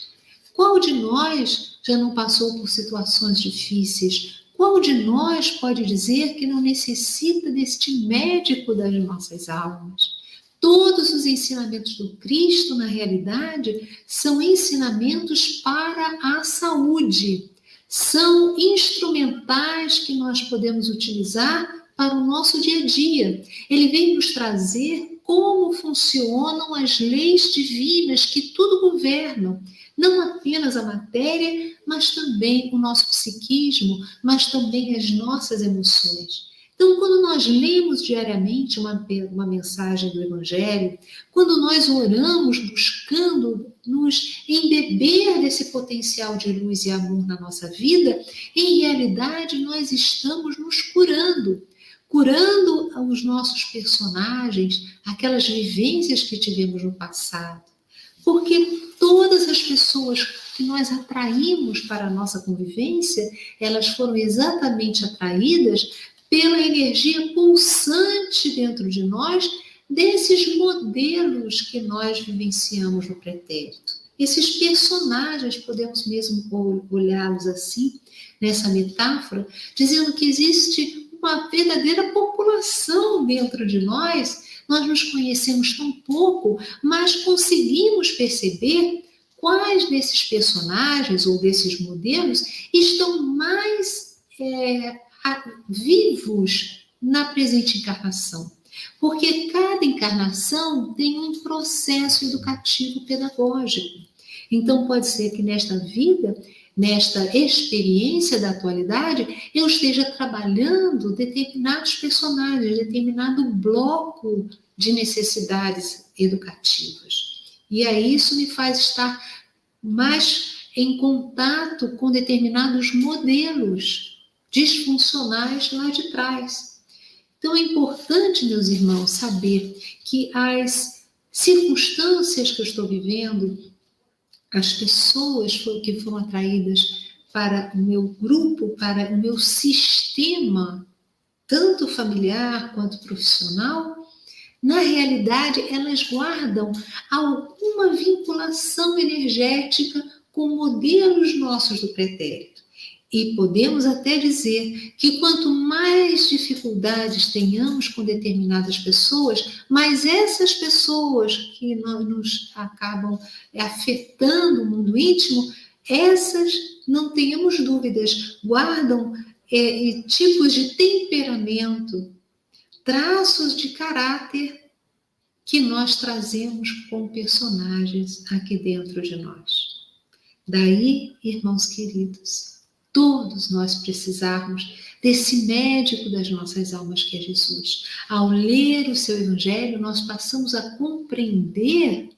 Speaker 4: Qual de nós já não passou por situações difíceis? Qual de nós pode dizer que não necessita deste médico das nossas almas? Todos os ensinamentos do Cristo, na realidade, são ensinamentos para a saúde. São instrumentais que nós podemos utilizar para o nosso dia a dia. Ele vem nos trazer como funcionam as leis divinas que tudo governam. Não apenas a matéria, mas também o nosso psiquismo, mas também as nossas emoções. Então, quando nós lemos diariamente uma mensagem do Evangelho, quando nós oramos buscando nos embeber desse potencial de luz e amor na nossa vida, em realidade nós estamos nos curando os nossos personagens, aquelas vivências que tivemos no passado. Porque todas as pessoas que nós atraímos para a nossa convivência, elas foram exatamente atraídas pela energia pulsante dentro de nós, desses modelos que nós vivenciamos no pretérito. Esses personagens, podemos mesmo olhá-los assim, nessa metáfora, dizendo que existe uma verdadeira população dentro de nós. Nós nos conhecemos tão pouco, mas conseguimos perceber quais desses personagens ou desses modelos estão mais vivos na presente encarnação. Porque cada encarnação tem um processo educativo pedagógico. Então, pode ser que nesta vida, nesta experiência da atualidade, eu esteja trabalhando determinados personagens, determinado bloco de necessidades educativas. E aí isso me faz estar mais em contato com determinados modelos disfuncionais lá de trás. Então é importante, meus irmãos, saber que as circunstâncias que eu estou vivendo, as pessoas que foram atraídas para o meu grupo, para o meu sistema, tanto familiar quanto profissional, na realidade, elas guardam alguma vinculação energética com modelos nossos do pretérito. E podemos até dizer que quanto mais dificuldades tenhamos com determinadas pessoas, mais essas pessoas que nos acabam afetando o mundo íntimo, essas, não tenhamos dúvidas, guardam tipos de temperamento, traços de caráter que nós trazemos como personagens aqui dentro de nós. Daí, irmãos queridos, todos nós precisarmos desse médico das nossas almas que é Jesus. Ao ler o seu evangelho, nós passamos a compreender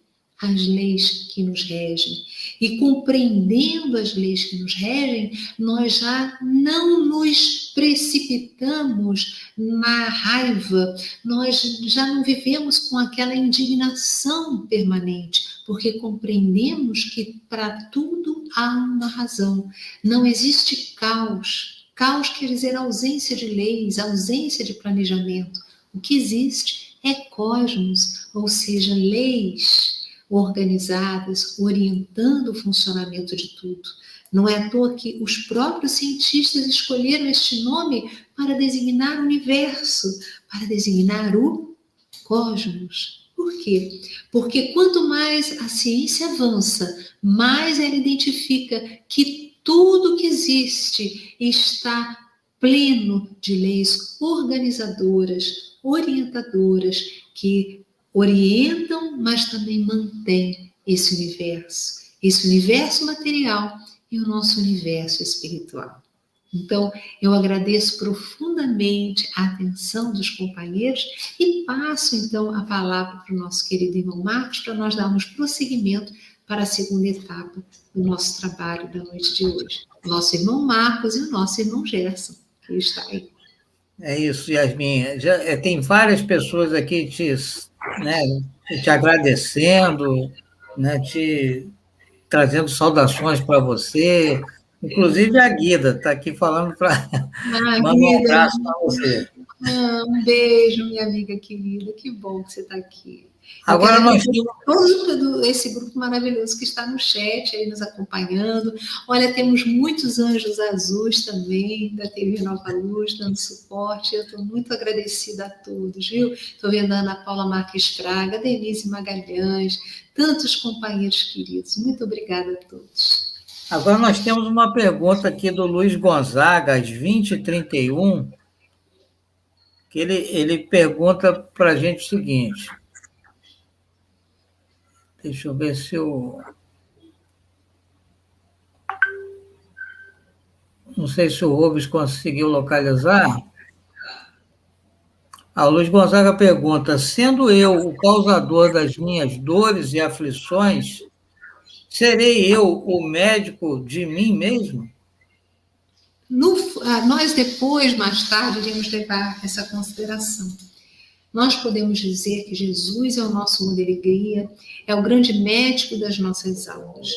Speaker 4: as leis que nos regem. E compreendendo as leis que nos regem, nós já não nos precipitamos na raiva, nós já não vivemos com aquela indignação permanente, porque compreendemos que para tudo há uma razão. Não existe caos. Caos quer dizer ausência de leis, ausência de planejamento. O que existe é cosmos, ou seja, leis organizadas, orientando o funcionamento de tudo. Não é à toa que os próprios cientistas escolheram este nome para designar o universo, para designar o cosmos. Por quê? Porque quanto mais a ciência avança, mais ela identifica que tudo que existe está pleno de leis organizadoras, orientadoras, que orientam, mas também mantêm esse universo material e o nosso universo espiritual. Então, eu agradeço profundamente a atenção dos companheiros e passo, então, a palavra para o nosso querido irmão Marcos, para nós darmos prosseguimento para a segunda etapa do nosso trabalho da noite de hoje. O nosso irmão Marcos e o nosso irmão Gerson, que está aí.
Speaker 3: É isso, Yasmin. Tem várias pessoas aqui te agradecendo, te trazendo saudações para você. Inclusive a Guida está aqui falando para mandar um abraço para você.
Speaker 4: Um beijo, minha amiga querida. Que bom que você está aqui.
Speaker 3: Agora nós temos
Speaker 4: todo esse grupo maravilhoso que está no chat aí nos acompanhando. Olha, temos muitos anjos azuis também da TV Nova Luz dando suporte. Eu estou muito agradecida a todos, viu? Estou vendo a Ana Paula Marques Fraga, Denise Magalhães, tantos companheiros queridos. Muito obrigada a todos.
Speaker 3: Agora nós temos uma pergunta aqui do Luiz Gonzaga, às 20h31, que ele pergunta para a gente o seguinte. Deixa eu ver se eu... Não sei se o Rubens conseguiu localizar. O Luiz Gonzaga pergunta: sendo eu o causador das minhas dores e aflições, serei eu o médico de mim mesmo?
Speaker 4: Nós depois, mais tarde, iremos levar essa consideração. Nós podemos dizer que Jesus é o nosso modelo de guia, é o grande médico das nossas almas.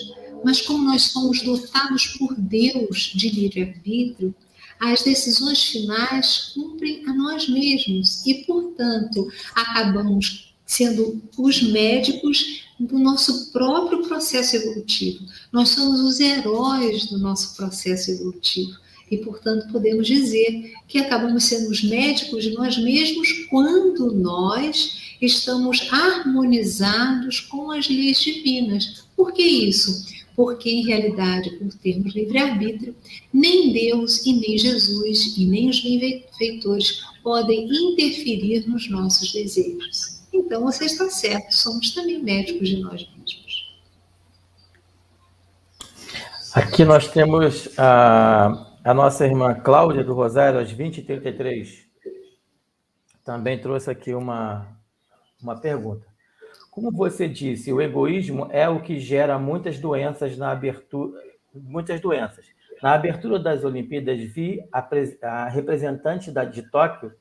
Speaker 4: Mas como nós somos dotados por Deus de livre-arbítrio, as decisões finais cumprem a nós mesmos e, portanto, acabamos sendo os médicos do nosso próprio processo evolutivo. Nós somos os heróis do nosso processo evolutivo. E, portanto, podemos dizer que acabamos sendo os médicos de nós mesmos quando nós estamos harmonizados com as leis divinas. Por que isso? Porque, em realidade, por termos livre-arbítrio, nem Deus e nem Jesus e nem os benfeitores podem interferir nos nossos desejos. Então, você está certo, somos também médicos de nós mesmos.
Speaker 6: Aqui nós temos a nossa irmã Cláudia do Rosário, às 20h33, também trouxe aqui uma uma pergunta. Como você disse, o egoísmo é o que gera muitas doenças na abertura. Na abertura das Olimpíadas, vi a representante de Tóquio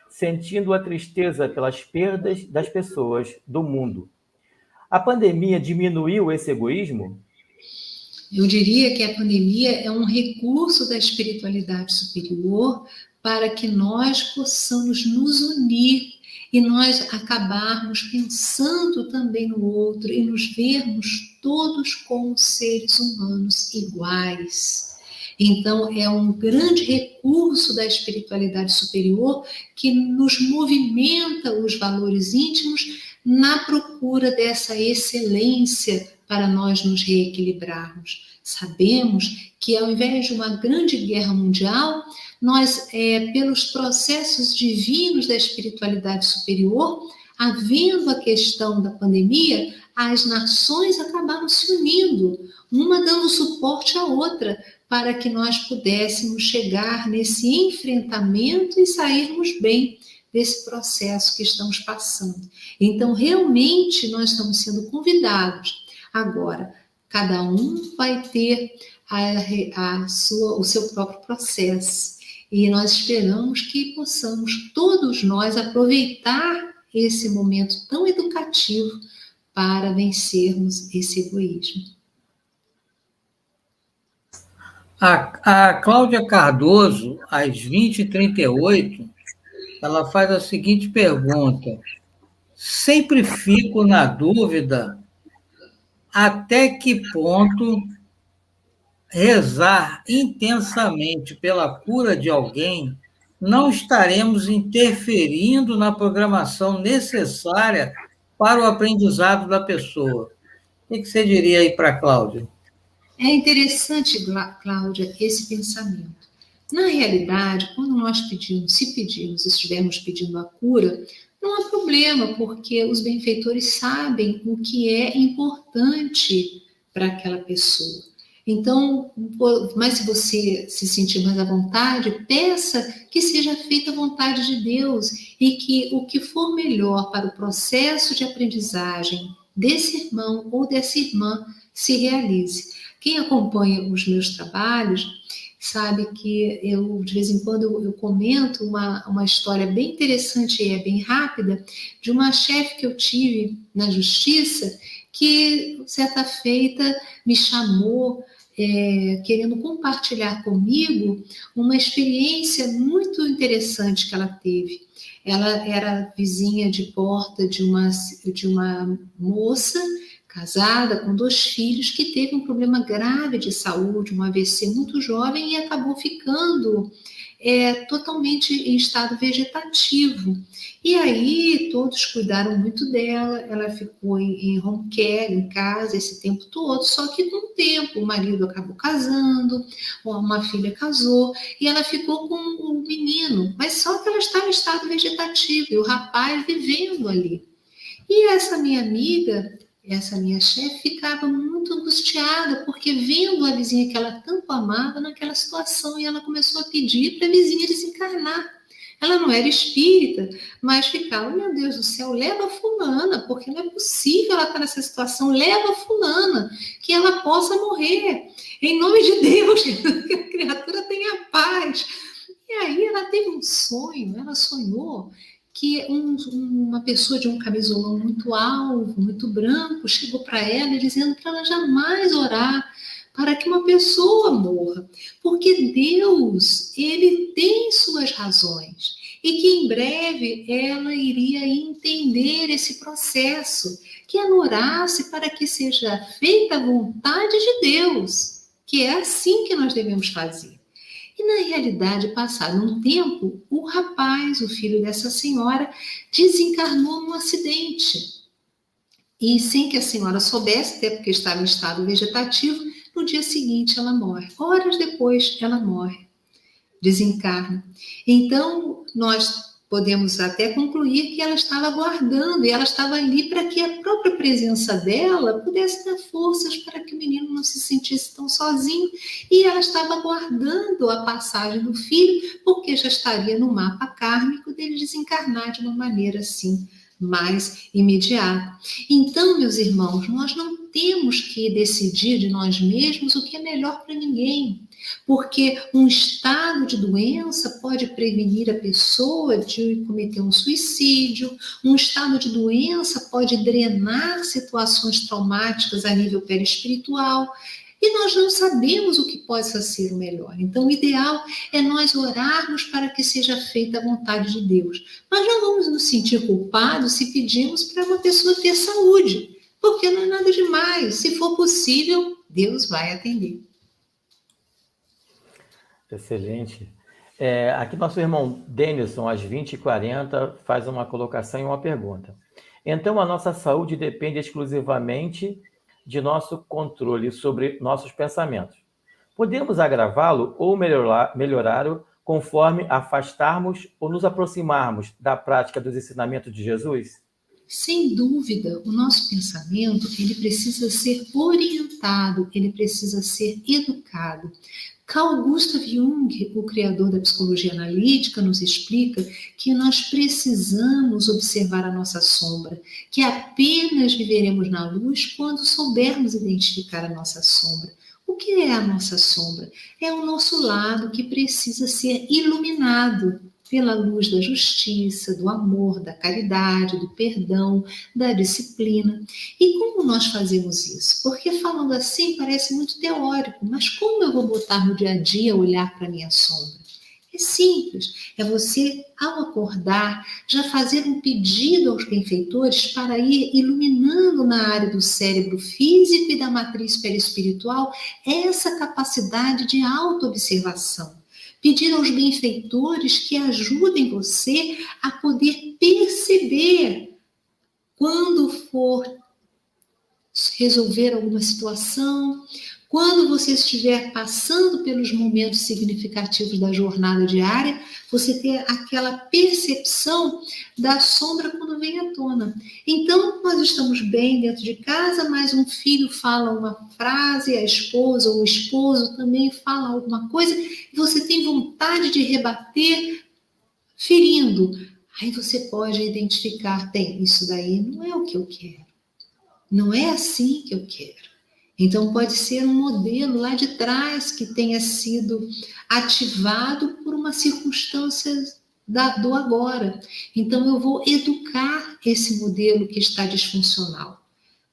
Speaker 6: sentindo a tristeza pelas perdas das pessoas do mundo. A pandemia diminuiu esse egoísmo?
Speaker 4: Eu diria que a pandemia é um recurso da espiritualidade superior para que nós possamos nos unir e nós acabarmos pensando também no outro e nos vermos todos como seres humanos iguais. Então, é um grande recurso da espiritualidade superior que nos movimenta os valores íntimos na procura dessa excelência para nós nos reequilibrarmos. Sabemos que, ao invés de uma grande guerra mundial, nós, pelos processos divinos da espiritualidade superior, havendo a questão da pandemia, as nações acabaram se unindo, uma dando suporte à outra, para que nós pudéssemos chegar nesse enfrentamento e sairmos bem desse processo que estamos passando. Então, realmente, nós estamos sendo convidados. Agora, cada um vai ter o seu próprio processo. E nós esperamos que possamos, todos nós, aproveitar esse momento tão educativo para vencermos esse egoísmo.
Speaker 3: A Cláudia Cardoso, às 20h38, ela faz a seguinte pergunta: sempre fico na dúvida até que ponto rezar intensamente pela cura de alguém não estaremos interferindo na programação necessária para o aprendizado da pessoa. O que você diria aí para a Cláudia?
Speaker 4: É interessante, Cláudia, esse pensamento. Na realidade, quando nós se pedirmos, estivermos pedindo a cura, não há problema, porque os benfeitores sabem o que é importante para aquela pessoa. Então, mas se você se sentir mais à vontade, peça que seja feita a vontade de Deus e que o que for melhor para o processo de aprendizagem desse irmão ou dessa irmã se realize. Quem acompanha os meus trabalhos sabe que eu, de vez em quando, eu comento uma história bem interessante e bem rápida de uma chefe que eu tive na justiça que, certa feita, me chamou querendo compartilhar comigo uma experiência muito interessante que ela teve. Ela era vizinha de porta de uma moça casada com 2 filhos que teve um problema grave de saúde, um AVC muito jovem e acabou ficando totalmente em estado vegetativo. E aí todos cuidaram muito dela, ela ficou em home care, em casa, esse tempo todo, só que com o tempo o marido acabou casando, uma filha casou, e ela ficou com um menino, mas só que ela estava em estado vegetativo, e o rapaz vivendo ali. E essa minha amiga, essa minha chefe, ficava muito angustiada, porque vendo a vizinha que ela tanto amava naquela situação, e ela começou a pedir para a vizinha desencarnar. Ela não era espírita, mas ficava, meu Deus do céu, leva a fulana, porque não é possível ela estar nessa situação, leva a fulana, que ela possa morrer. Em nome de Deus, que a criatura tenha paz. E aí ela teve um sonho, ela sonhou que uma pessoa de um camisolão muito alvo, muito branco, chegou para ela dizendo para ela jamais orar para que uma pessoa morra, porque Deus, ele tem suas razões, e que em breve ela iria entender esse processo, que ela orasse para que seja feita a vontade de Deus, que é assim que nós devemos fazer. E na realidade, passado um tempo, o rapaz, o filho dessa senhora, desencarnou num acidente. E sem que a senhora soubesse, até porque estava em estado vegetativo, no dia seguinte ela morre. Horas depois ela morre, desencarna. Então, nós podemos até concluir que ela estava aguardando, e ela estava ali para que a própria presença dela pudesse dar forças para que o menino não se sentisse tão sozinho, e ela estava aguardando a passagem do filho, porque já estaria no mapa kármico dele desencarnar de uma maneira assim, mais imediato. Então, meus irmãos, nós não temos que decidir de nós mesmos o que é melhor para ninguém, porque um estado de doença pode prevenir a pessoa de cometer um suicídio, um estado de doença pode drenar situações traumáticas a nível perispiritual, e nós não sabemos o que possa ser o melhor. Então, o ideal é nós orarmos para que seja feita a vontade de Deus. Mas não vamos nos sentir culpados se pedimos para uma pessoa ter saúde, porque não é nada demais. Se for possível, Deus vai atender.
Speaker 6: Excelente. Aqui nosso irmão Denilson, às 20h40, faz uma colocação e uma pergunta. Então, a nossa saúde depende exclusivamente de nosso controle sobre nossos pensamentos. Podemos agravá-lo ou melhorá-lo conforme afastarmos ou nos aproximarmos da prática dos ensinamentos de Jesus?
Speaker 4: Sem dúvida, o nosso pensamento, ele precisa ser orientado, ele precisa ser educado. Carl Gustav Jung, o criador da psicologia analítica, nos explica que nós precisamos observar a nossa sombra, que apenas viveremos na luz quando soubermos identificar a nossa sombra. O que é a nossa sombra? É o nosso lado que precisa ser iluminado pela luz da justiça, do amor, da caridade, do perdão, da disciplina. E como nós fazemos isso? Porque falando assim parece muito teórico, mas como eu vou botar no dia a dia olhar para a minha sombra? É simples, é você, ao acordar, já fazer um pedido aos benfeitores para ir iluminando na área do cérebro físico e da matriz perispiritual essa capacidade de autoobservação. Pedir aos benfeitores que ajudem você a poder perceber quando for resolver alguma situação, quando você estiver passando pelos momentos significativos da jornada diária, você ter aquela percepção da sombra quando vem à tona. Então, nós estamos bem dentro de casa, mas um filho fala uma frase, a esposa ou o esposo também fala alguma coisa, e você tem vontade de rebater, ferindo. Aí você pode identificar, isso daí não é o que eu quero. Não é assim que eu quero. Então, pode ser um modelo lá de trás que tenha sido ativado por uma circunstância do agora. Então, eu vou educar esse modelo que está disfuncional.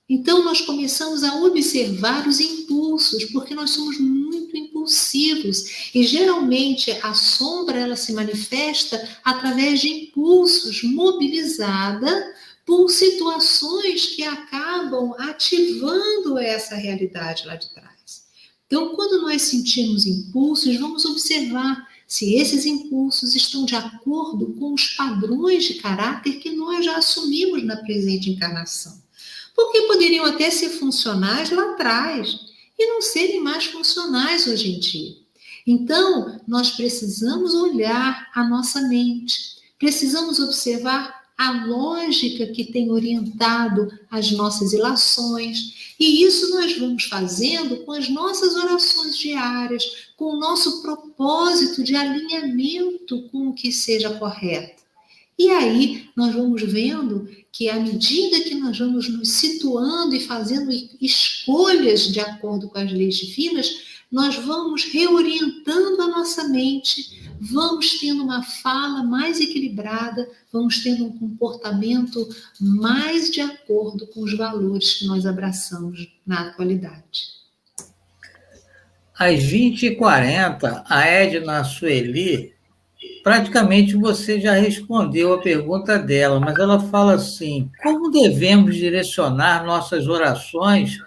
Speaker 4: Então, nós começamos a observar os impulsos, porque nós somos muito impulsivos. E, geralmente, a sombra ela se manifesta através de impulsos, mobilizada por situações que acabam ativando essa realidade lá de trás. Então, quando nós sentimos impulsos, vamos observar se esses impulsos estão de acordo com os padrões de caráter que nós já assumimos na presente encarnação. Porque poderiam até ser funcionais lá atrás e não serem mais funcionais hoje em dia. Então, nós precisamos olhar a nossa mente, precisamos observar a lógica que tem orientado as nossas ilações, e isso nós vamos fazendo com as nossas orações diárias, com o nosso propósito de alinhamento com o que seja correto. E aí nós vamos vendo que à medida que nós vamos nos situando e fazendo escolhas de acordo com as leis divinas, nós vamos reorientando a nossa mente, vamos tendo uma fala mais equilibrada, vamos tendo um comportamento mais de acordo com os valores que nós abraçamos na atualidade.
Speaker 3: Às 20h40, a Edna Sueli, praticamente você já respondeu a pergunta dela, mas ela fala assim: como devemos direcionar nossas orações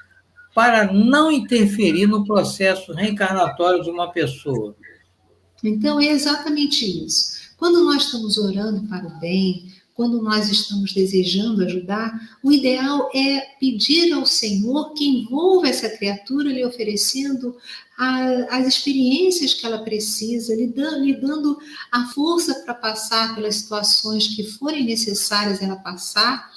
Speaker 3: para não interferir no processo reencarnatório de uma pessoa?
Speaker 4: Então, é exatamente isso. Quando nós estamos orando para o bem, quando nós estamos desejando ajudar, o ideal é pedir ao Senhor que envolva essa criatura, lhe oferecendo as experiências que ela precisa, lhe dando a força para passar pelas situações que forem necessárias ela passar.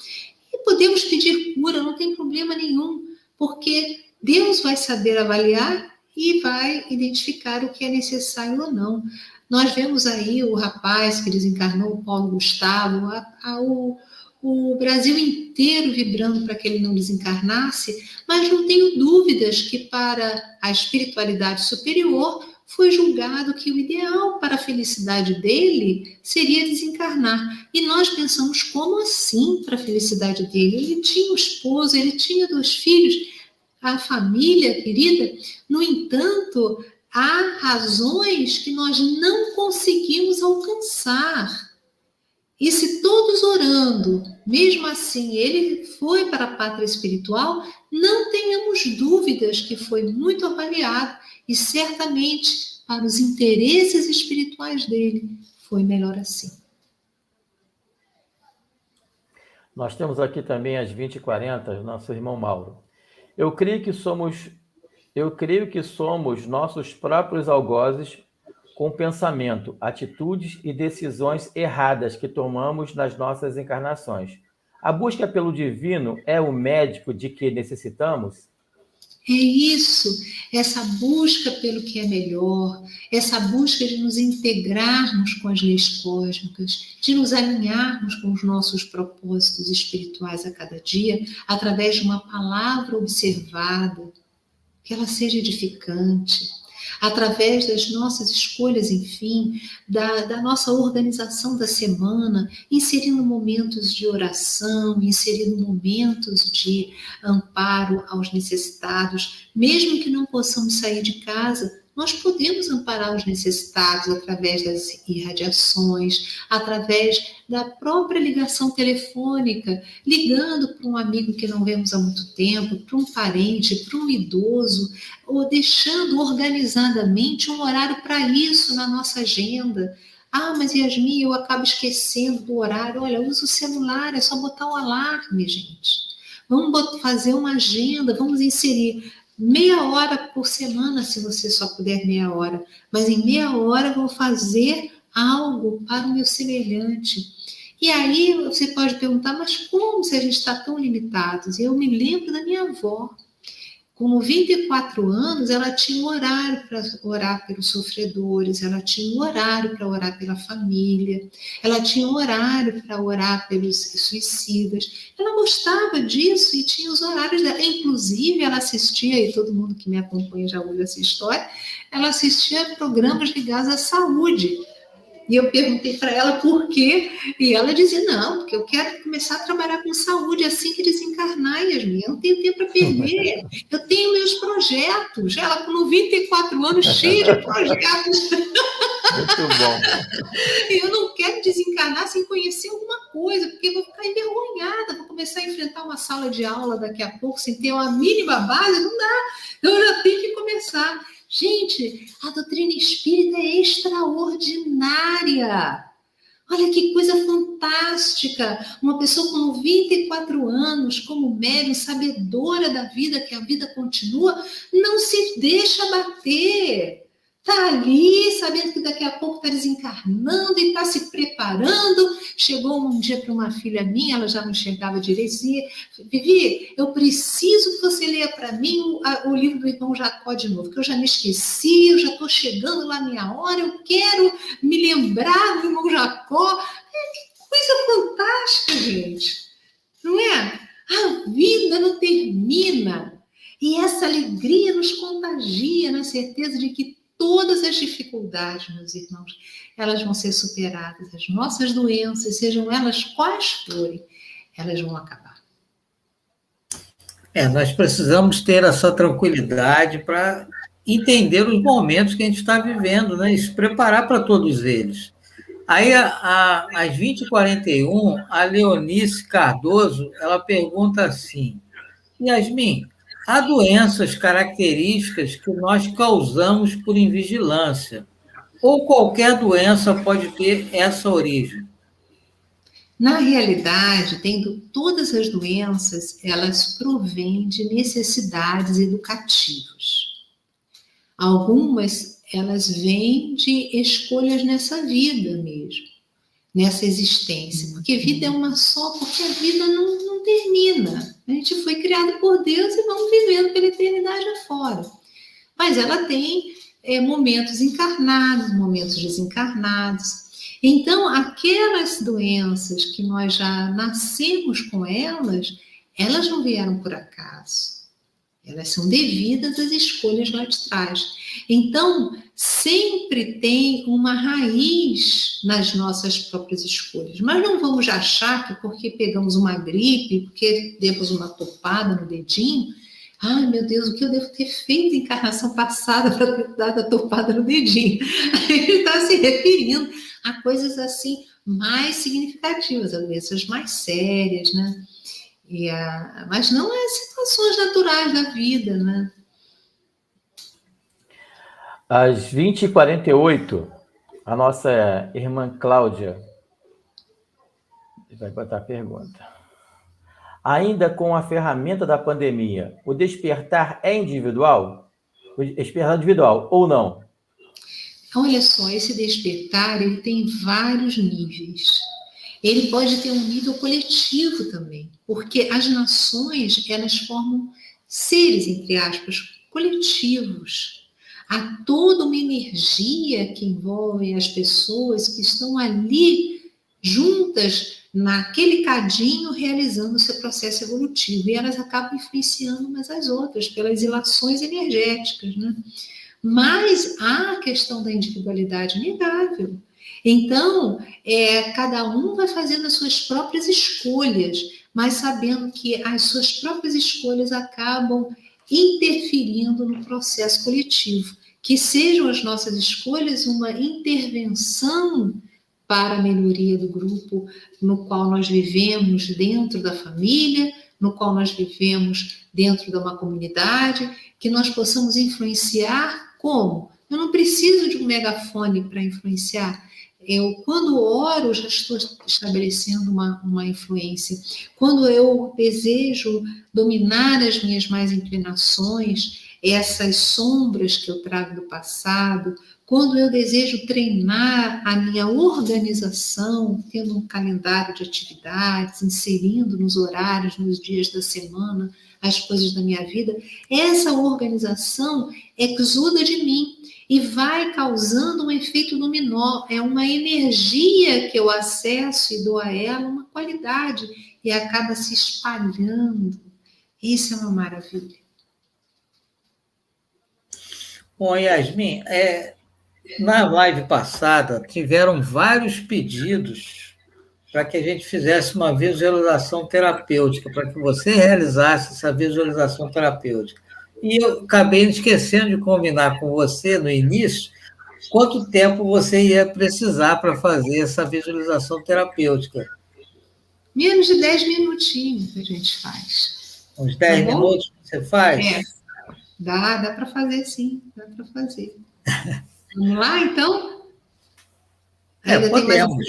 Speaker 4: E podemos pedir cura, não tem problema nenhum, porque Deus vai saber avaliar e vai identificar o que é necessário ou não. Nós vemos aí o rapaz que desencarnou, o Paulo Gustavo, o Brasil inteiro vibrando para que ele não desencarnasse, mas não tenho dúvidas que para a espiritualidade superior foi julgado que o ideal para a felicidade dele seria desencarnar. E nós pensamos, como assim para a felicidade dele? Ele tinha um esposo, ele tinha 2 filhos, a família querida. No entanto, há razões que nós não conseguimos alcançar. E se todos orando, mesmo assim, ele foi para a pátria espiritual, não tenhamos dúvidas que foi muito avaliado e certamente para os interesses espirituais dele foi melhor assim.
Speaker 6: Nós temos aqui também às 20h40, nosso irmão Mauro. Eu creio que somos nossos próprios algozes com pensamento, atitudes e decisões erradas que tomamos nas nossas encarnações. A busca pelo divino é o médico de que necessitamos?
Speaker 4: É isso, essa busca pelo que é melhor, essa busca de nos integrarmos com as leis cósmicas, de nos alinharmos com os nossos propósitos espirituais a cada dia, através de uma palavra observada, que ela seja edificante, através das nossas escolhas, enfim, da nossa organização da semana, inserindo momentos de oração, inserindo momentos de amparo aos necessitados, mesmo que não possamos sair de casa, nós podemos amparar os necessitados através das irradiações, através da própria ligação telefônica, ligando para um amigo que não vemos há muito tempo, para um parente, para um idoso, ou deixando organizadamente um horário para isso na nossa agenda. Ah, mas Yasmin, eu acabo esquecendo do horário. Olha, usa o celular, é só botar o alarme, gente. Vamos fazer uma agenda, vamos inserir meia hora por semana, se você só puder meia hora. Mas em meia hora eu vou fazer algo para o meu semelhante. E aí você pode perguntar, mas como se a gente está tão limitados? Eu me lembro da minha avó. Com 94 anos, ela tinha um horário para orar pelos sofredores, ela tinha um horário para orar pela família, ela tinha um horário para orar pelos suicidas. Ela gostava disso e tinha os horários dela. Inclusive, ela assistia, e todo mundo que me acompanha já ouviu essa história, ela assistia a programas ligados à saúde. E eu perguntei para ela por quê, e ela dizia, não, porque eu quero começar a trabalhar com saúde assim que desencarnar, Yasmin, eu não tenho tempo para perder, eu tenho meus projetos, ela com 94 anos, cheia de projetos.
Speaker 6: Muito bom.
Speaker 4: E eu não quero desencarnar sem conhecer alguma coisa, porque eu vou ficar envergonhada, vou começar a enfrentar uma sala de aula daqui a pouco, sem ter uma mínima base, não dá, então eu já tenho que começar. Gente, a doutrina espírita é extraordinária. Olha que coisa fantástica. Uma pessoa com 94 anos, como médium, sabedora da vida, que a vida continua, não se deixa bater. Está ali, sabendo que daqui a pouco está desencarnando e está se preparando. Chegou um dia para uma filha minha, ela já não enxergava direito, e dizia, Vivi, eu preciso que você leia para mim o livro do irmão Jacó de novo, que eu já me esqueci, eu já estou chegando lá na minha hora, eu quero me lembrar do irmão Jacó. Que coisa fantástica, gente. Não é? A vida não termina. E essa alegria nos contagia na certeza de que todas as dificuldades, meus irmãos, elas vão ser superadas. As nossas doenças, sejam elas quais forem, elas vão acabar.
Speaker 3: Nós precisamos ter essa tranquilidade para entender os momentos que a gente está vivendo, né? E se preparar para todos eles. Aí, às 20h41, a Leonice Cardoso, ela pergunta assim, Yasmin, há doenças características que nós causamos por invigilância, ou qualquer doença pode ter essa origem?
Speaker 4: Na realidade, todas as doenças, elas provêm de necessidades educativas. Algumas, elas vêm de escolhas nessa vida mesmo, nessa existência, porque a vida é uma só, porque a vida não termina. A gente foi criado por Deus e vamos vivendo pela eternidade afora. Mas ela tem momentos encarnados, momentos desencarnados. Então, aquelas doenças que nós já nascemos com elas não vieram por acaso. Elas são devidas às escolhas lá de trás. Então, sempre tem uma raiz nas nossas próprias escolhas. Mas não vamos achar que porque pegamos uma gripe, porque demos uma topada no dedinho, ai, meu Deus, o que eu devo ter feito em encarnação passada para ter dado a topada no dedinho? Ele está se referindo a coisas assim mais significativas, a doenças mais sérias, né? Mas não é situações naturais da vida, né?
Speaker 6: Às 20h48, a nossa irmã Cláudia vai botar a pergunta. Ainda com a ferramenta da pandemia, o despertar é individual? O despertar individual ou não?
Speaker 4: Olha só, esse despertar, ele tem vários níveis. Ele pode ter um nível coletivo também, porque as nações, elas formam seres, entre aspas, coletivos. Há toda uma energia que envolve as pessoas que estão ali juntas naquele cadinho realizando o seu processo evolutivo, e elas acabam influenciando umas às outras pelas ilações energéticas, né? Mas há a questão da individualidade inegável. Então, cada um vai fazendo as suas próprias escolhas, mas sabendo que as suas próprias escolhas acabam interferindo no processo coletivo. Que sejam as nossas escolhas uma intervenção para a melhoria do grupo no qual nós vivemos dentro da família, no qual nós vivemos dentro de uma comunidade, que nós possamos influenciar como? Eu não preciso de um megafone para influenciar. Eu, quando oro, já estou estabelecendo uma influência. Quando eu desejo dominar as minhas mais inclinações, essas sombras que eu trago do passado, quando eu desejo treinar a minha organização, tendo um calendário de atividades, inserindo nos horários, nos dias da semana, as coisas da minha vida, essa organização exuda de mim e vai causando um efeito dominó. É uma energia que eu acesso e dou a ela uma qualidade e acaba se espalhando. Isso é uma maravilha.
Speaker 3: Bom, Yasmin, na live passada tiveram vários pedidos para que a gente fizesse uma visualização terapêutica, para que você realizasse essa visualização terapêutica. E eu acabei esquecendo de combinar com você no início quanto tempo você ia precisar para fazer essa visualização terapêutica.
Speaker 4: Menos de 10 minutinhos que a gente faz.
Speaker 3: Uns 10 minutos você faz?
Speaker 4: Dá para fazer, sim. Dá para fazer. Vamos lá, então?
Speaker 3: Podemos.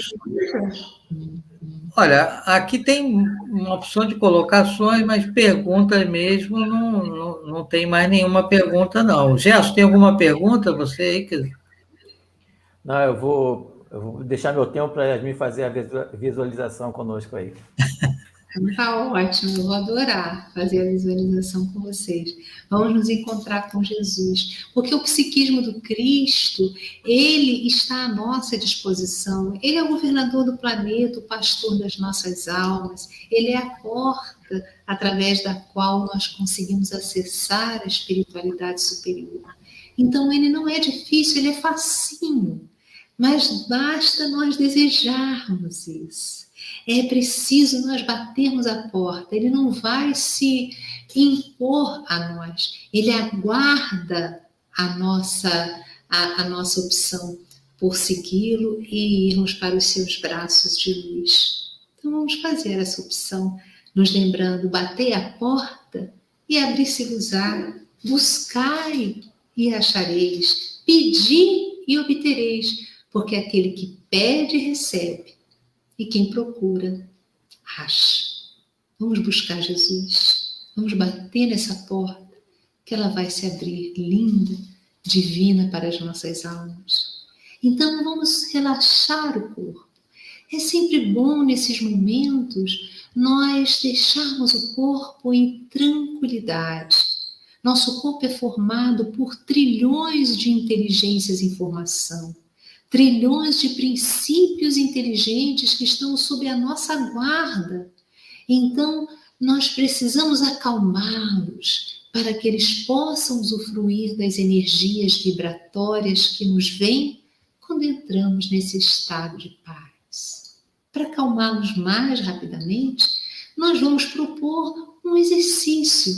Speaker 3: Olha, aqui tem uma opção de colocações, mas perguntas mesmo, não tem mais nenhuma pergunta, não. Gerson, tem alguma pergunta? Você aí?
Speaker 6: Não, eu vou deixar meu tempo para Yasmin fazer a visualização conosco aí.
Speaker 4: Tá ótimo, eu vou adorar fazer a visualização com vocês. Vamos nos encontrar com Jesus, porque o psiquismo do Cristo, ele está à nossa disposição. Ele é o governador do planeta, o pastor das nossas almas. Ele é a porta através da qual nós conseguimos acessar a espiritualidade superior. Então, ele não é difícil, ele é facinho. Mas basta nós desejarmos isso. É preciso nós batermos a porta. Ele não vai se impor a nós. Ele aguarda a nossa opção por segui-lo e irmos para os seus braços de luz. Então vamos fazer essa opção, nos lembrando, bater a porta e abrir-se-vos-á. Buscai e achareis. Pedi e obtereis. Porque aquele que pede, recebe. E quem procura, acha. Vamos buscar Jesus. Vamos bater nessa porta, que ela vai se abrir linda, divina para as nossas almas. Então vamos relaxar o corpo. É sempre bom, nesses momentos, nós deixarmos o corpo em tranquilidade. Nosso corpo é formado por trilhões de inteligências em formação. trilhões de princípios inteligentes que estão sob a nossa guarda. Então, nós precisamos acalmá-los para que eles possam usufruir das energias vibratórias que nos vêm quando entramos nesse estado de paz. Para acalmá-los mais rapidamente, nós vamos propor um exercício.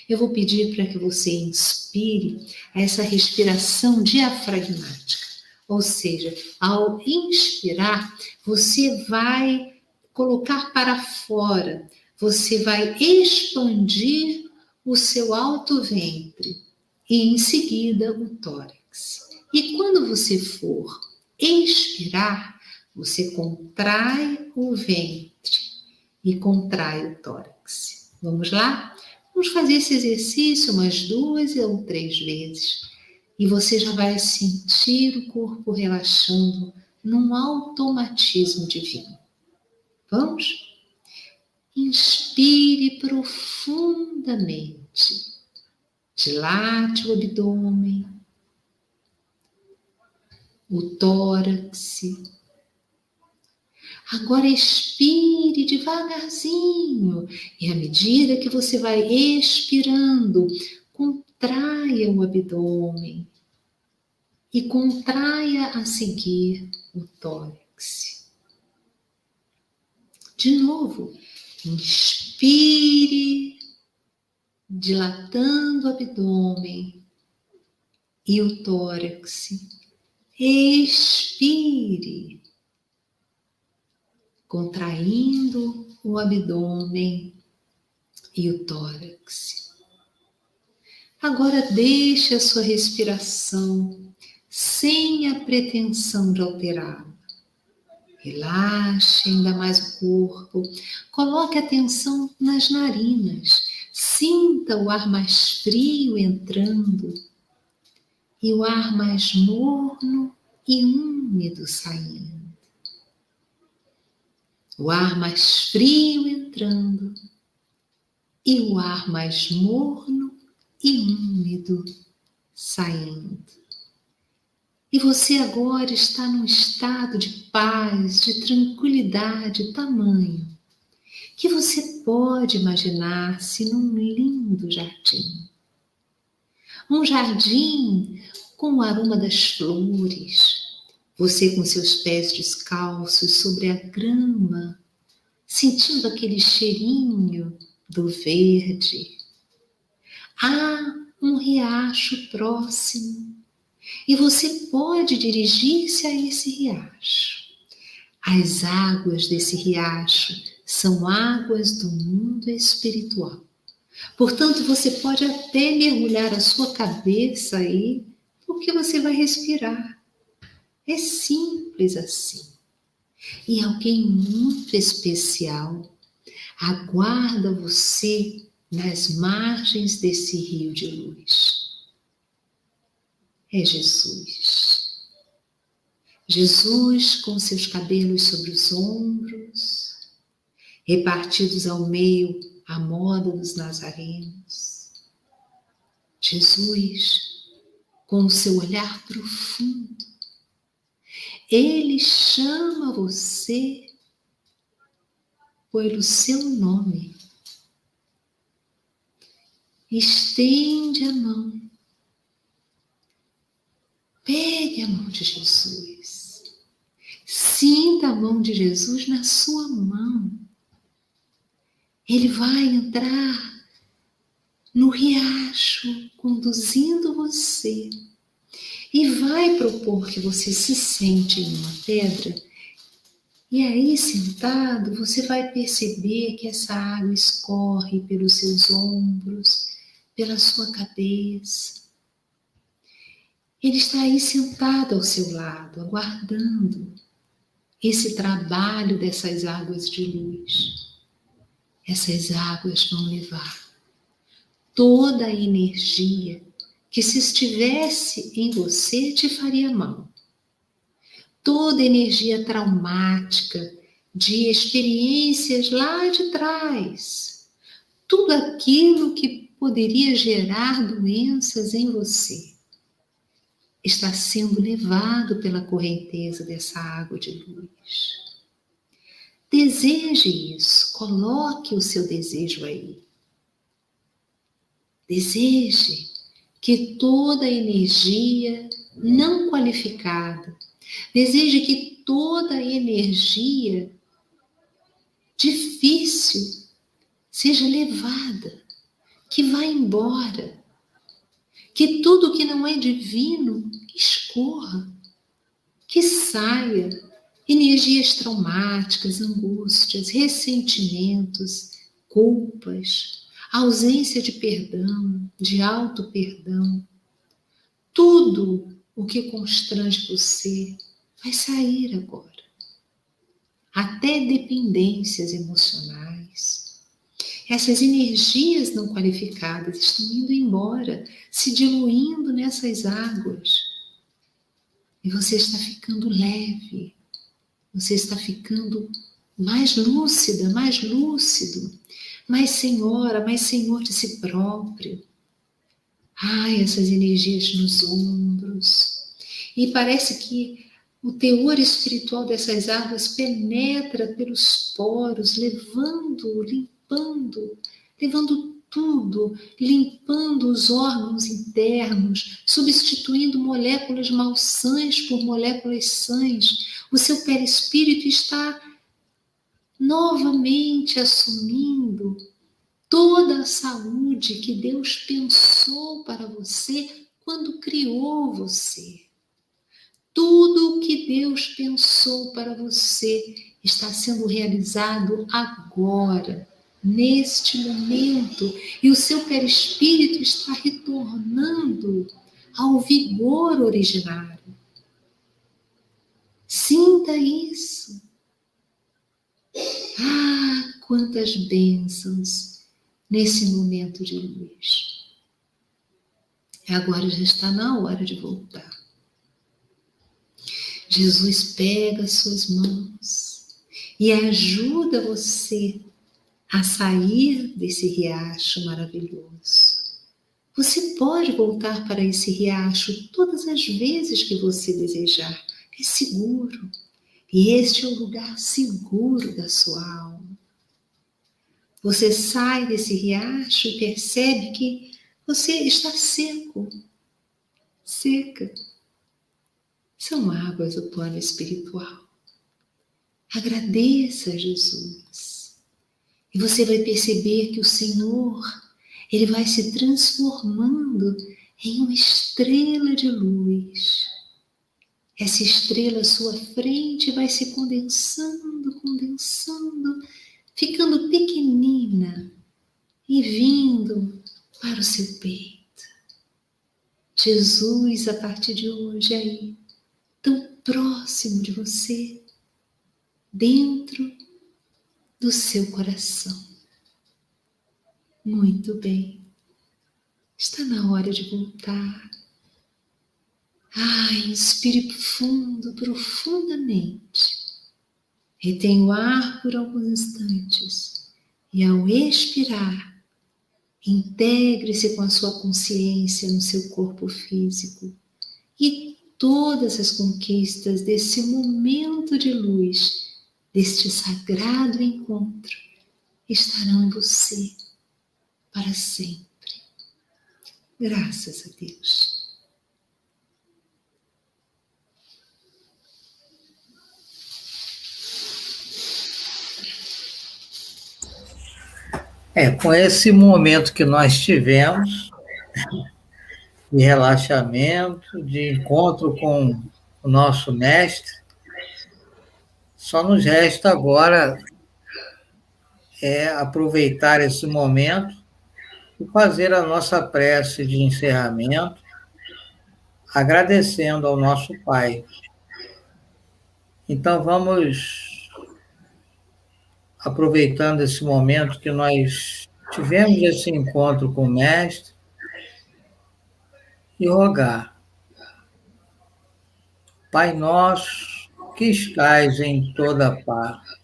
Speaker 4: Eu vou pedir para que você inspire essa respiração diafragmática. Ou seja, ao inspirar, você vai colocar para fora, você vai expandir o seu alto ventre e em seguida o tórax. E quando você for expirar, você contrai o ventre e contrai o tórax. Vamos lá? Vamos fazer esse exercício umas 2 ou 3 vezes. E você já vai sentir o corpo relaxando num automatismo divino. Vamos? Inspire profundamente. Dilate o abdômen, o tórax. Agora expire devagarzinho. E à medida que você vai expirando, contraia o abdômen e contraia a seguir o tórax. De novo, inspire, dilatando o abdômen e o tórax. Expire, contraindo o abdômen e o tórax. Agora deixe a sua respiração sem a pretensão de alterá-la. Relaxe ainda mais o corpo. Coloque atenção nas narinas. Sinta o ar mais frio entrando e o ar mais morno e úmido saindo. O ar mais frio entrando e o ar mais morno e úmido saindo. E você agora está num estado de paz, de tranquilidade tamanho, que você pode imaginar-se num lindo jardim. Um jardim com o aroma das flores, você com seus pés descalços sobre a grama, sentindo aquele cheirinho do verde. Há um riacho próximo e você pode dirigir-se a esse riacho. As águas desse riacho são águas do mundo espiritual. Portanto, você pode até mergulhar a sua cabeça aí, porque você vai respirar. É simples assim. E alguém muito especial aguarda você nas margens desse rio de luz. É Jesus. Jesus com seus cabelos sobre os ombros, repartidos ao meio à moda dos nazarenos. Jesus com o seu olhar profundo. Ele chama você pelo seu nome. Estende a mão. Pegue a mão de Jesus. Sinta a mão de Jesus na sua mão. Ele vai entrar no riacho, conduzindo você. E vai propor que você se sente em uma pedra. E aí, sentado, você vai perceber que essa água escorre pelos seus ombros, pela sua cabeça. Ele está aí sentado ao seu lado, aguardando esse trabalho dessas águas de luz. Essas águas vão levar toda a energia que, se estivesse em você, te faria mal. Toda a energia traumática de experiências lá de trás. Tudo aquilo que poderia gerar doenças em você. está sendo levado pela correnteza dessa água de luz. Deseje isso, coloque o seu desejo aí. Deseje que toda a energia não qualificada, deseje que toda a energia difícil seja levada, que vá embora, que tudo que não é divino escorra, que saia energias traumáticas, angústias, ressentimentos, culpas, ausência de perdão, de auto-perdão. Tudo o que constrange você vai sair agora. Até dependências emocionais. Essas energias não qualificadas estão indo embora, se diluindo nessas águas. E você está ficando leve. Você está ficando mais lúcida, mais lúcido, mais senhora, mais senhor de si próprio. Ai, essas energias nos ombros. E parece que o teor espiritual dessas águas penetra pelos poros, levando, limpando, levando tudo, limpando os órgãos internos, substituindo moléculas malsãs por moléculas sãs. O seu perispírito está novamente assumindo toda a saúde que Deus pensou para você quando criou você. Tudo o que Deus pensou para você está sendo realizado agora, neste momento, e o seu perispírito está retornando ao vigor originário. Sinta isso. Ah, quantas bênçãos nesse momento de luz. Agora já está na hora de voltar. Jesus pega as suas mãos e ajuda você a sair desse riacho maravilhoso. Você pode voltar para esse riacho todas as vezes que você desejar. É seguro. E este é o lugar seguro da sua alma. Você sai desse riacho e percebe que você está seco, seca. São águas do plano espiritual. Agradeça a Jesus. E você vai perceber que o Senhor, Ele vai se transformando em uma estrela de luz. Essa estrela à sua frente vai se condensando, condensando, ficando pequenina e vindo para o seu peito. Jesus, a partir de hoje, aí, tão próximo de você, dentro do seu coração. Muito bem. Está na hora de voltar. Inspire fundo, profundamente. Retenha o ar por alguns instantes. E ao expirar, integre-se com a sua consciência no seu corpo físico. E todas as conquistas desse momento de luz, deste sagrado encontro, estarão em você para sempre. Graças a Deus.
Speaker 3: Com esse momento que nós tivemos, de relaxamento, de encontro com o nosso mestre, só nos resta agora aproveitar esse momento e fazer a nossa prece de encerramento, agradecendo ao nosso Pai. Então vamos, aproveitando esse momento que nós tivemos esse encontro com o mestre, e rogar: Pai nosso, que estais em toda parte.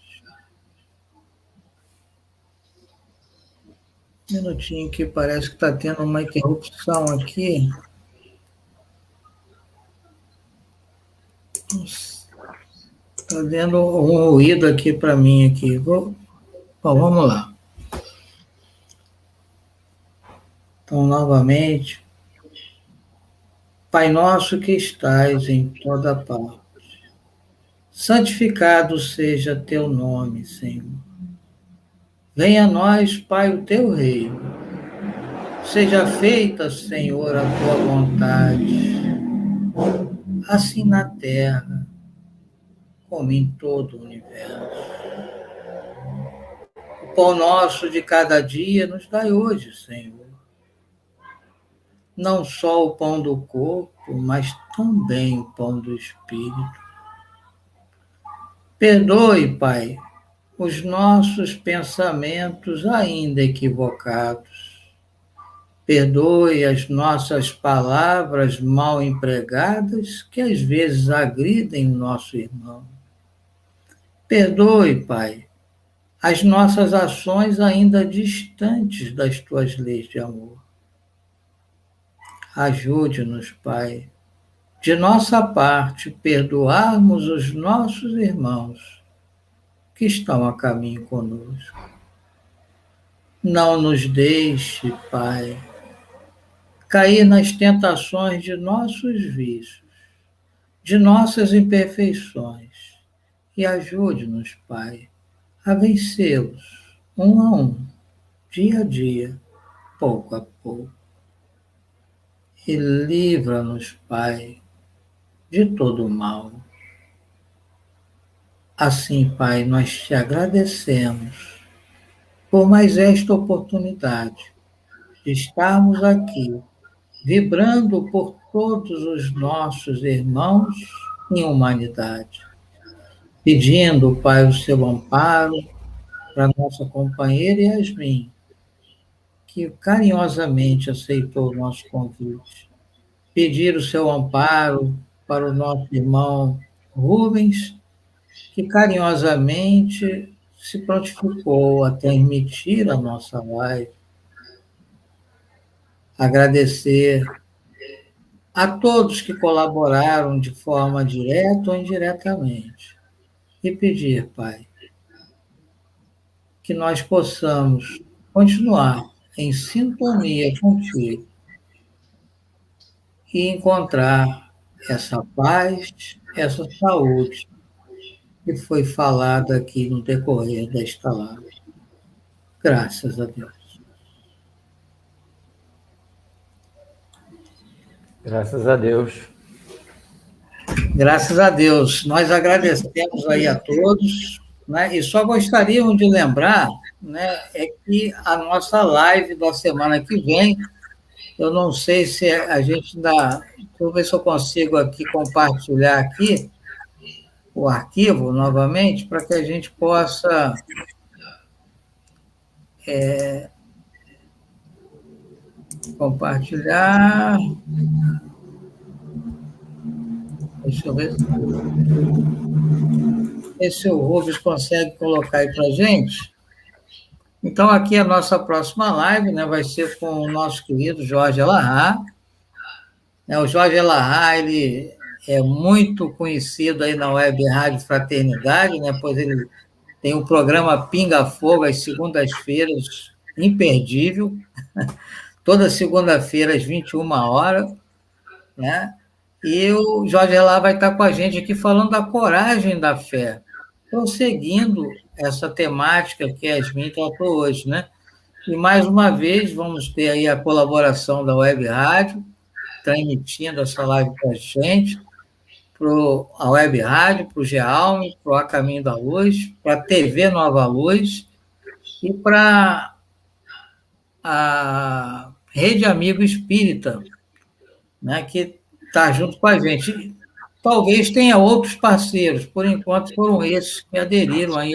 Speaker 3: Um minutinho que parece que está tendo uma interrupção aqui. Está dando um ruído aqui para mim aqui. Bom, vamos lá. Então, novamente, Pai nosso que estais em toda parte, santificado seja teu nome, Senhor. Venha a nós, Pai, o teu reino. Seja feita, Senhor, a tua vontade, assim na terra, como em todo o universo. O pão nosso de cada dia nos dai hoje, Senhor. Não só o pão do corpo, mas também o pão do Espírito. Perdoe, Pai, os nossos pensamentos ainda equivocados. Perdoe as nossas palavras mal empregadas que às vezes agridem o nosso irmão. Perdoe, Pai, as nossas ações ainda distantes das tuas leis de amor. Ajude-nos, Pai, de nossa parte, perdoarmos os nossos irmãos que estão a caminho conosco. Não nos deixe, Pai, cair nas tentações de nossos vícios, de nossas imperfeições, e ajude-nos, Pai, a vencê-los, um a um, dia a dia, pouco a pouco. E livra-nos, Pai, de todo o mal. Assim, Pai, nós te agradecemos por mais esta oportunidade de estarmos aqui, vibrando por todos os nossos irmãos em humanidade, pedindo, Pai, o seu amparo para nossa companheira Yasmin, que carinhosamente aceitou o nosso convite. Pedir o seu amparo para o nosso irmão Rubens, que carinhosamente se prontificou a transmitir a nossa live. Agradecer a todos que colaboraram de forma direta ou indiretamente. E pedir, Pai, que nós possamos continuar em sintonia contigo e encontrar essa paz, essa saúde que foi falada aqui no decorrer desta live. Graças a Deus.
Speaker 6: Graças a Deus.
Speaker 3: Graças a Deus. Nós agradecemos aí a todos, né? E só gostaríamos de lembrar, né, é que a nossa live da semana que vem, eu não sei se a gente ainda... Vou ver se eu consigo aqui compartilhar aqui o arquivo novamente, para que a gente possa compartilhar. Deixa eu ver se o Rubens consegue colocar aí para a gente. Então, aqui a nossa próxima live, né, vai ser com o nosso querido Jorge Elahá. O Jorge Elahá, ele é muito conhecido aí na Web Rádio Fraternidade, né, pois ele tem o programa Pinga Fogo às segundas-feiras, imperdível, toda segunda-feira às 21h, né? E o Jorge Elahá vai estar com a gente aqui falando da coragem da fé, prosseguindo essa temática que a Yasmin tratou hoje, né? E, mais uma vez, vamos ter aí a colaboração da Web Rádio, transmitindo essa live para a gente, para a Web Rádio, para o GEALM, para o A Caminho da Luz, para a TV Nova Luz e para a Rede Amigo Espírita, né, que está junto com a gente. Talvez tenha outros parceiros, por enquanto foram esses que aderiram aí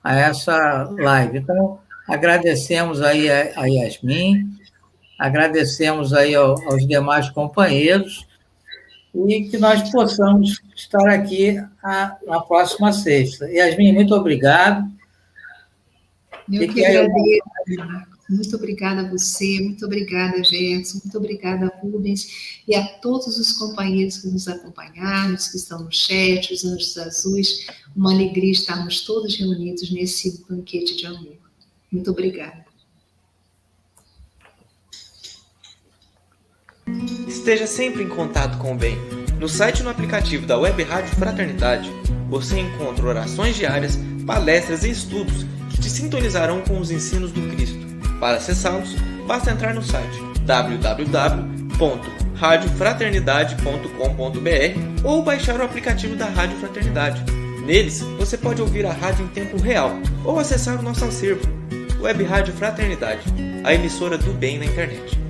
Speaker 3: a essa live. Então, agradecemos aí a Yasmin, agradecemos aí aos demais companheiros e que nós possamos estar aqui na próxima sexta. Yasmin, muito obrigado.
Speaker 4: Eu que agradeço. Muito obrigada a você, muito obrigada, Gerson, muito obrigada, Rubens, e a todos os companheiros que nos acompanharam, os que estão no chat, os anjos azuis. Uma alegria estarmos todos reunidos nesse banquete de amor. Muito obrigada.
Speaker 7: Esteja sempre em contato com o bem. No site e no aplicativo da Web Rádio Fraternidade, você encontra orações diárias, palestras e estudos que te sintonizarão com os ensinos do Cristo. Para acessá-los, basta entrar no site www.radiofraternidade.com.br ou baixar o aplicativo da Rádio Fraternidade. Neles, você pode ouvir a rádio em tempo real ou acessar o nosso acervo, Web Rádio Fraternidade, a emissora do bem na internet.